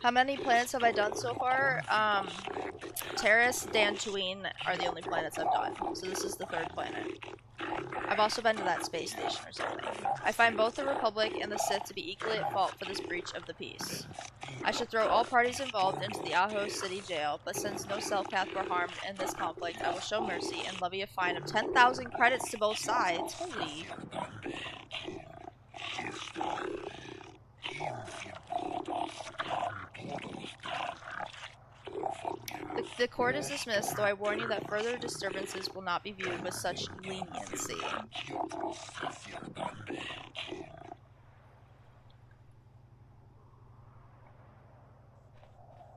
How many planets have I done so far? Terrace, Dantooine are the only planets I've done. So this is the 3rd planet. I've also been to that space station or something. I find both the Republic and the Sith to be equally at fault for this breach of the peace. I should throw all parties involved into the Aho City jail, but since no Selkath were harmed in this conflict, I will show mercy and levy a fine of 10,000 credits to both sides. Holy. The court is dismissed, though I warn you that further disturbances will not be viewed with such leniency.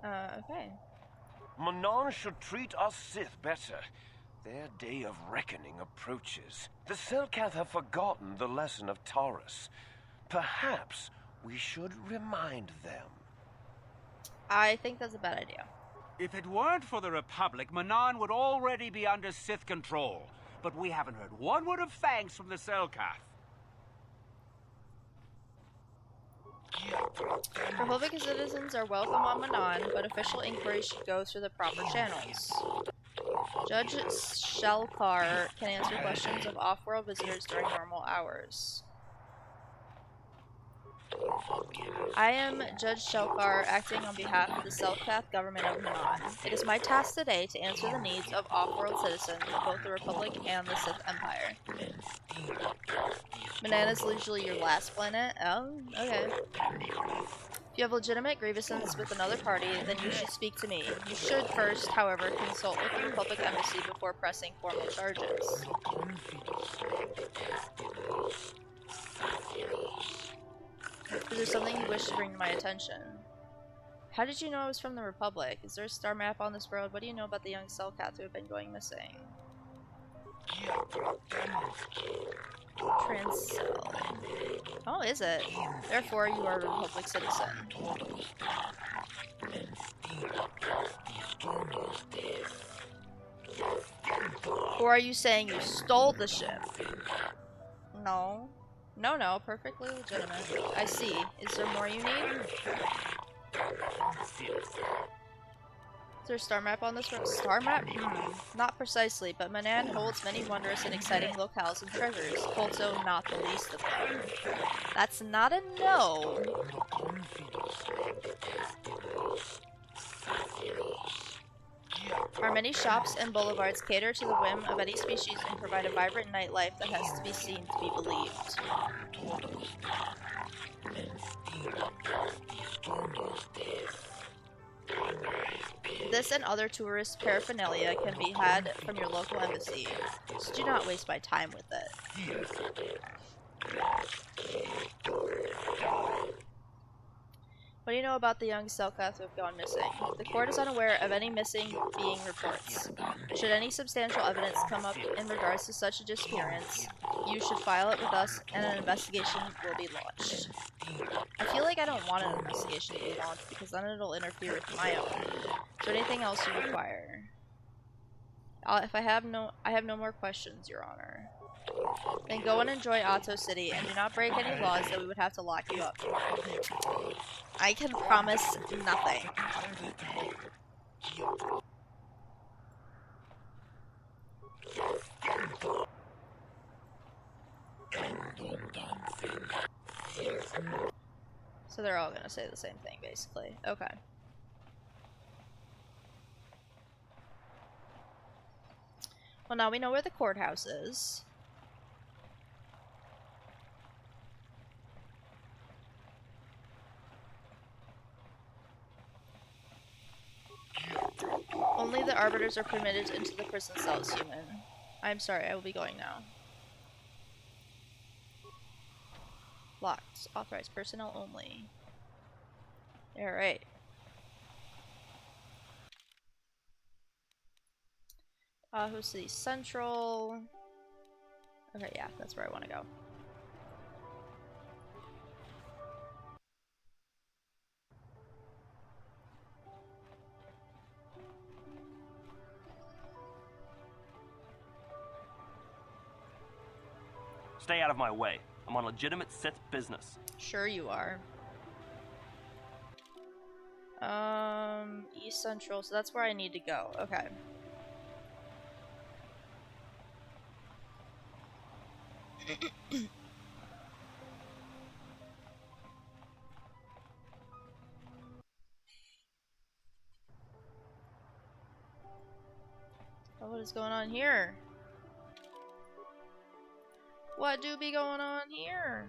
Okay. Manon should treat us Sith better. Their day of reckoning approaches. The Selkath have forgotten the lesson of Taurus. Perhaps we should remind them. I think that's a bad idea. If it weren't for the Republic, Manon would already be under Sith control. But we haven't heard one word of thanks from the Selkath. Republic citizens are welcome on Manon, but official inquiries should go through the proper channels. Judge Shelkar can answer questions of off-world visitors during normal hours. I am Judge Shelkar, acting on behalf of the Selkath government of Manon. It is my task today to answer the needs of off-world citizens of both the Republic and the Sith Empire. Manon is usually your last planet? Oh, okay. If you have legitimate grievances with another party, then you should speak to me. You should first, however, consult with the Republic Embassy before pressing formal charges. Is there something you wish to bring to my attention? How did you know I was from the Republic? Is there a star map on this world? What do you know about the young Selkath who have been going missing? Transcell. Oh, is it? Therefore, you are a Republic citizen. Or are you saying you stole the ship? No. No, perfectly legitimate. I see. Is there more you need? Is there a star map on this road? Star map? Not precisely, but Manan holds many wondrous and exciting locales and treasures. Kolto not the least of them. That's not a no. Our many shops and boulevards cater to the whim of any species and provide a vibrant nightlife that has to be seen to be believed. This and other tourist paraphernalia can be had from your local embassy, so do not waste my time with it. What do you know about the young Selkath who have gone missing? The court is unaware of any missing being reports. Should any substantial evidence come up in regards to such a disappearance, you should file it with us and an investigation will be launched. I feel like I don't want an investigation to be launched because then it'll interfere with my own. Is there anything else you require? I have no more questions, Your Honor. Then go and enjoy Otto City and do not break any laws that we would have to lock you up for. I can promise nothing. So they're all gonna say the same thing, basically. Okay. Well, now we know where the courthouse is. Only the arbiters are permitted into the prison cells, human. I'm sorry, I will be going now. Locked. Authorized personnel only. Alright. Tahoe City Central. Okay, yeah, that's where I want to go. Stay out of my way. I'm on legitimate Sith business. Sure you are. East Central, so that's where I need to go. Okay. Oh, what is going on here? What do be going on here?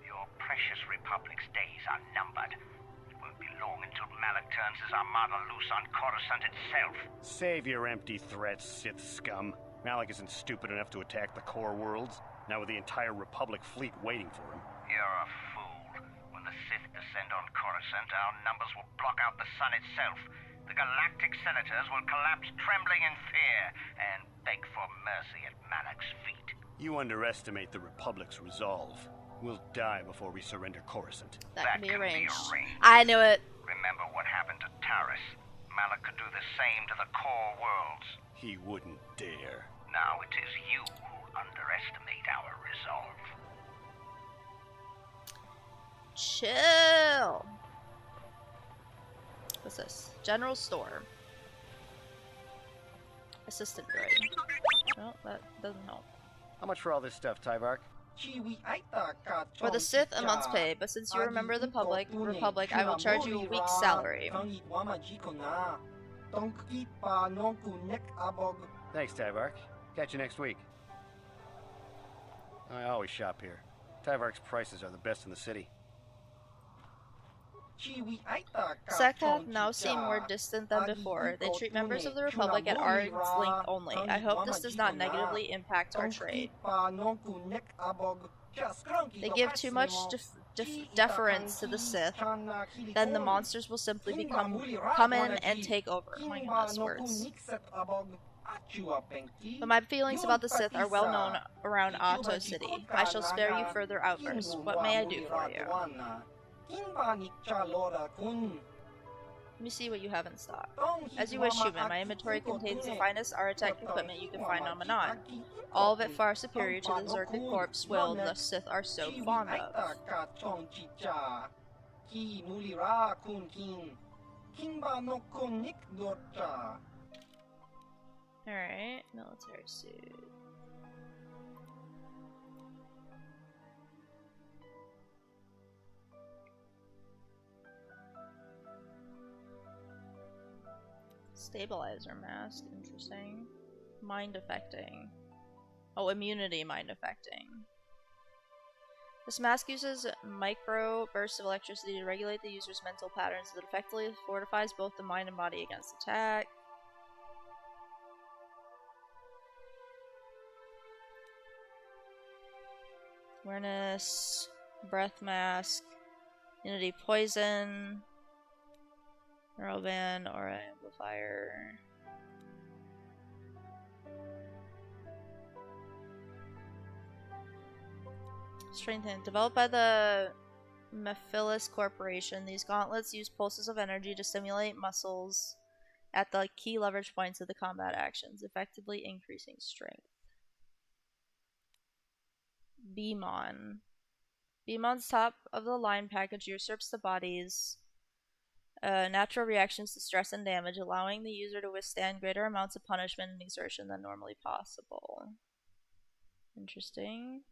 Your precious Republic's days are numbered. It won't be long until Malak turns his armada loose on Coruscant itself. Save your empty threats, Sith scum. Malak isn't stupid enough to attack the core worlds, now with the entire Republic fleet waiting for him. You're a fool. When the Sith descend on Coruscant, our numbers will block out the sun itself. The galactic senators will collapse trembling in fear and beg for mercy at Malak's feet. You underestimate the Republic's resolve. We'll die before we surrender Coruscant. That can be arranged. I knew it. Remember what happened to Taris. Malak could do the same to the core worlds. He wouldn't dare. Now it is you who underestimate our resolve. Chill. What's this? General store. Assistant droid. Well, that doesn't help. How much for all this stuff, Tyvark? For the Sith, a month's pay, but since you remember the Republic, I will charge you a week's salary. Thanks, Tyvark. Catch you next week. I always shop here. Tyvark's prices are the best in the city. Selkath now seem more distant than before. They treat members of the Republic at arm's length only. I hope this does not negatively impact our trade. They give too much deference to the Sith, then the monsters will simply come in and take over. My last words. But my feelings about the Sith are well known around Ahto City. I shall spare you further outbursts. What may I do for you? Let me see what you have in stock. As you wish, human. My inventory contains the finest Aratech equipment you can find on Manon. All of it far superior to the Zerka corpse will the Sith are so fond of. Alright, military suit. Stabilizer mask, interesting. Mind affecting. Oh, immunity mind affecting. This mask uses micro bursts of electricity to regulate the user's mental patterns that effectively fortifies both the mind and body against attack. Awareness, breath mask, immunity poison, neuroband, aura amplifier. Strengthen. Developed by the Mephilis Corporation, these gauntlets use pulses of energy to stimulate muscles at the key leverage points of the combat actions, effectively increasing strength. Beamon. Beamon's top of the line package usurps the body's natural reactions to stress and damage, allowing the user to withstand greater amounts of punishment and exertion than normally possible. Interesting.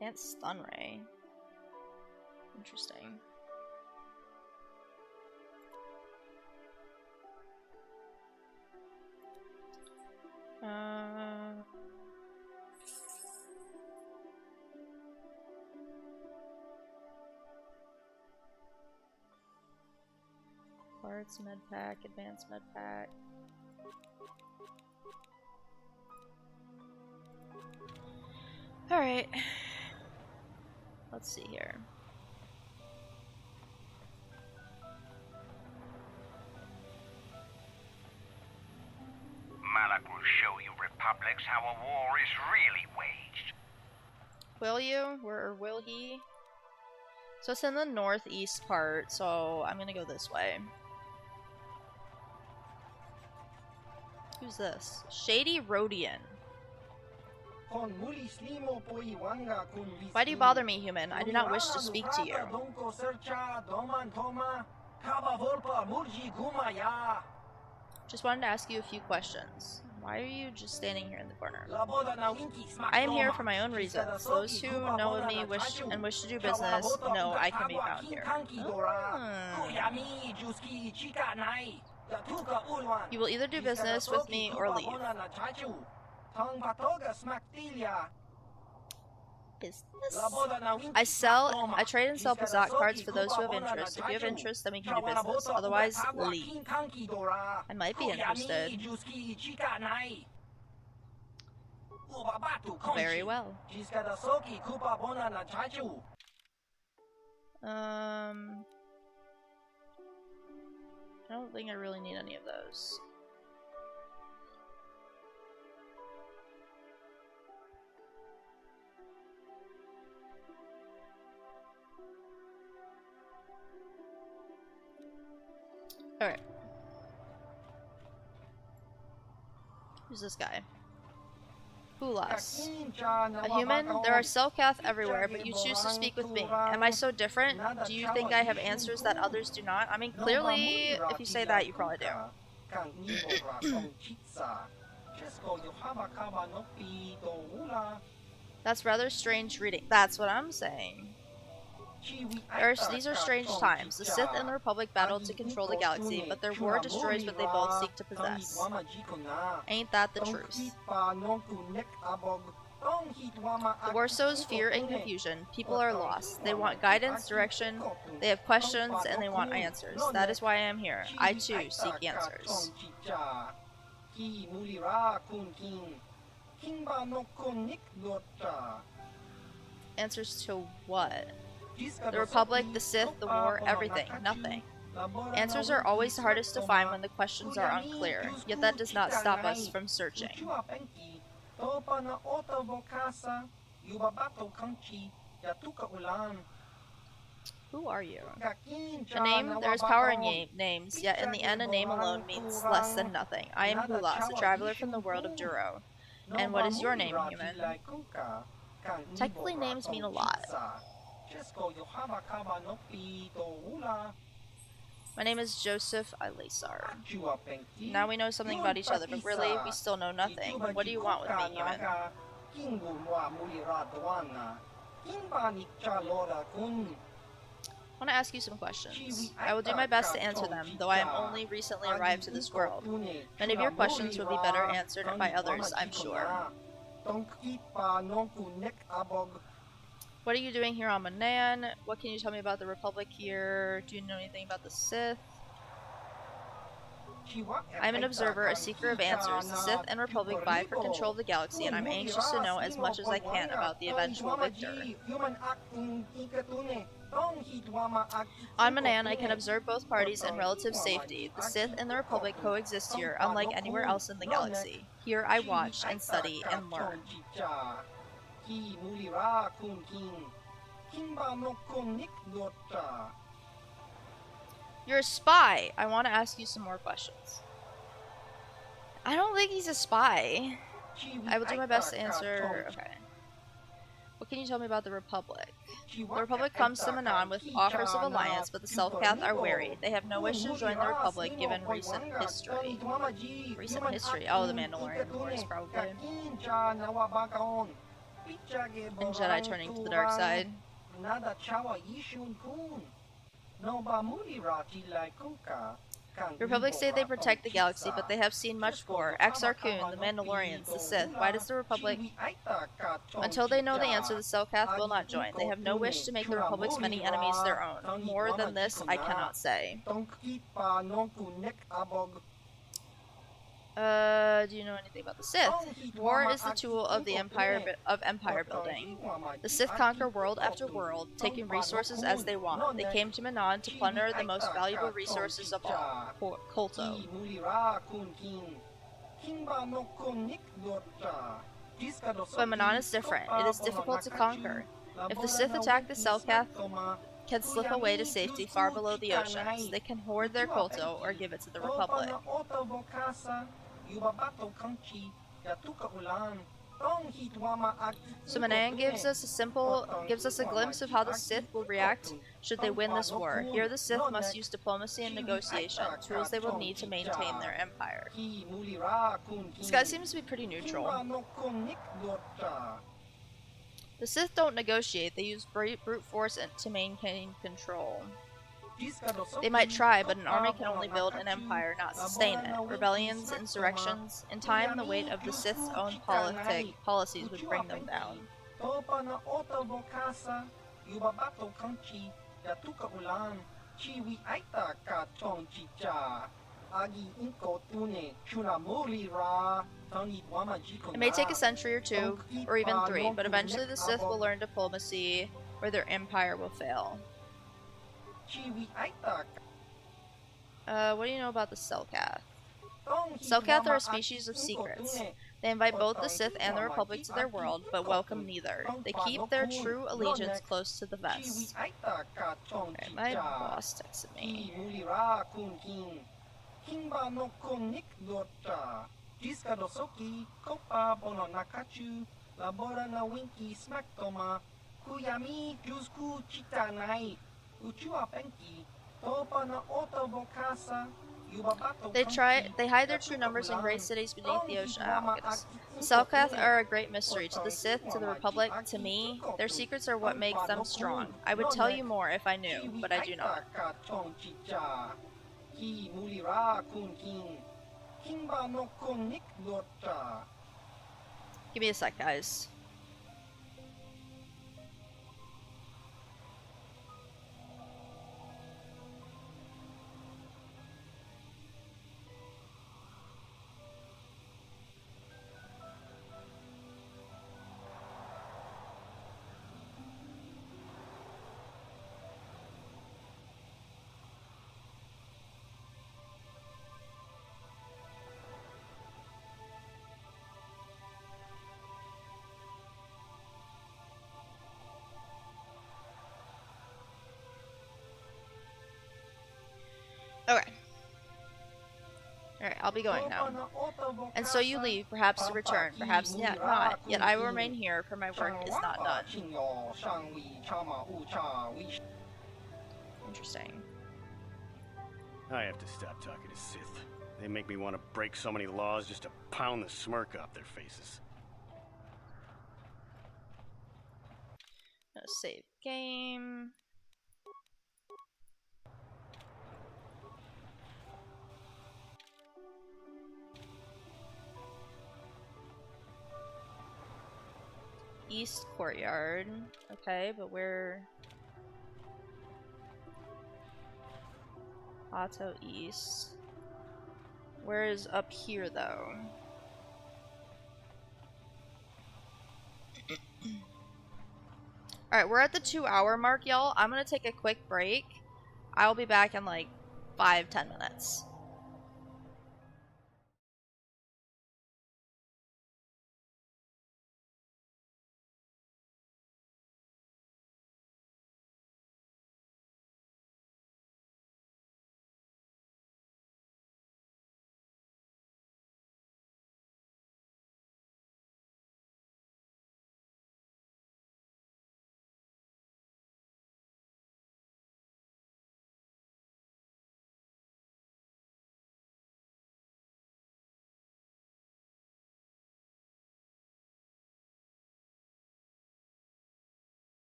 And stun ray. Interesting. Parts, med pack, advanced med pack. Alright. Let's see here. Malak will show you republics how a war is really waged. Will you? Or will he? So it's in the northeast part, so I'm gonna go this way. Who's this? Shady Rhodian. Why do you bother me, human? I do not wish to speak to you. Just wanted to ask you a few questions. Why are you just standing here in the corner? I am here for my own reasons. Those who know of me wish to do business know I can be found here. You will either do business with me or leave. Business? I trade and sell Pazak cards for those who have interest. If you have interest, then we can do business. Otherwise, leave. I might be interested. Very well. I don't think I really need any of those. Alright. Who's this guy? Hulas. A human? There are Selkath everywhere, but you choose to speak with me. Am I so different? Do you think I have answers that others do not? I mean, clearly, if you say that, you probably do. That's rather strange reading. That's what I'm saying. These are strange times. The Sith and the Republic battle to control the galaxy, but their war destroys what they both seek to possess. Ain't that the truth? The war sows fear and confusion. People are lost. They want guidance, direction, they have questions, and they want answers. That is why I am here. I too seek answers. Answers to what? The Republic, the Sith, the war, everything. Nothing. Answers are always hardest to find when the questions are unclear, yet that does not stop us from searching. Who are you? A name, there is power in names, yet in the end a name alone means less than nothing. I am Gulas, a traveler from the world of Duro. And what is your name, human? Technically names mean a lot. My name is Joseph Ilasar. Now we know something about each other, but really, we still know nothing. What do you want with me, human? I want to ask you some questions. I will do my best to answer them, though I am only recently arrived to this world. Many of your questions would be better answered by others, I'm sure. What are you doing here on Manan? What can you tell me about the Republic here? Do you know anything about the Sith? I'm an observer, a seeker of answers. The Sith and Republic vie for control of the galaxy, and I'm anxious to know as much as I can about the eventual victor. On Manan, I can observe both parties in relative safety. The Sith and the Republic coexist here, unlike anywhere else in the galaxy. Here I watch and study and learn. You're a spy! I want to ask you some more questions. I don't think he's a spy. I will do my best to answer. Okay. What can you tell me about the Republic? The Republic comes to Manan with offers of alliance, but the Selkath are wary. They have no wish to join the Republic given recent history. Recent history? Oh, the Mandalorian Wars, probably. And Jedi turning to the dark side. The Republic say they protect the galaxy, but they have seen much war. Exar Kun, the Mandalorians, the Sith. Why does the Republic... Until they know the answer, the Selkath will not join. They have no wish to make the Republic's many enemies their own. More than this, I cannot say. Do you know anything about the Sith? War is the tool of the empire building. The Sith conquer world after world, taking resources as they want. They came to Manan to plunder the most valuable resources of all, Kolto. But Manan is different. It is difficult to conquer. If the Sith attack the Selkath, can slip away to safety far below the oceans. They can hoard their Kolto or give it to the Republic. So Manan gives us a glimpse of how the Sith will react should they win this war. Here the Sith must use diplomacy and negotiation, tools they will need to maintain their empire. This guy seems to be pretty neutral. The Sith don't negotiate, they use brute force to maintain control. They might try, but an army can only build an empire, not sustain it. Rebellions, insurrections. In time, the weight of the Sith's own policies would bring them down. It may take a century or two, or even 3, but eventually the Sith will learn diplomacy, or their empire will fail. What do you know about the Selkath? Selkath are a species of secrets. They invite both the Sith and the Republic to their world, but welcome neither. They keep their true allegiance close to the vest. Okay, my boss texted me. They hide their true numbers in great cities beneath the ocean. Oh, goodness. The Selkath are a great mystery to the Sith, to the Republic, to me. Their secrets are what makes them strong. I would tell you more if I knew, but I do not. Give me a sec, guys. Okay. Alright, I'll be going now. And so you leave, perhaps to return, perhaps yet not. Yet I will remain here, for my work is not done. Interesting. I have to stop talking to Sith. They make me want to break so many laws just to pound the smirk off their faces. Save game. East Courtyard. Okay, but where? Auto East. Where is up here, though? Alright, we're at the 2-hour mark, y'all. I'm gonna take a quick break. I'll be back in like 5-10 minutes.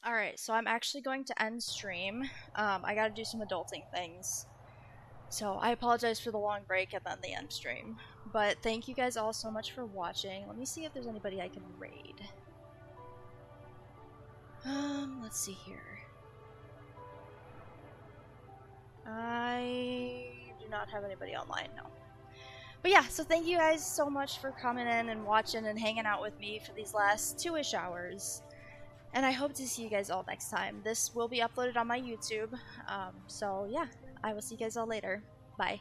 Alright, so I'm actually going to end stream. I gotta do some adulting things. So I apologize for the long break and then the end stream. But thank you guys all so much for watching. Let me see if there's anybody I can raid. Let's see here. I do not have anybody online, no. But yeah, so thank you guys so much for coming in and watching and hanging out with me for these last 2-ish hours. And I hope to see you guys all next time. This will be uploaded on my YouTube. So yeah, I will see you guys all later. Bye.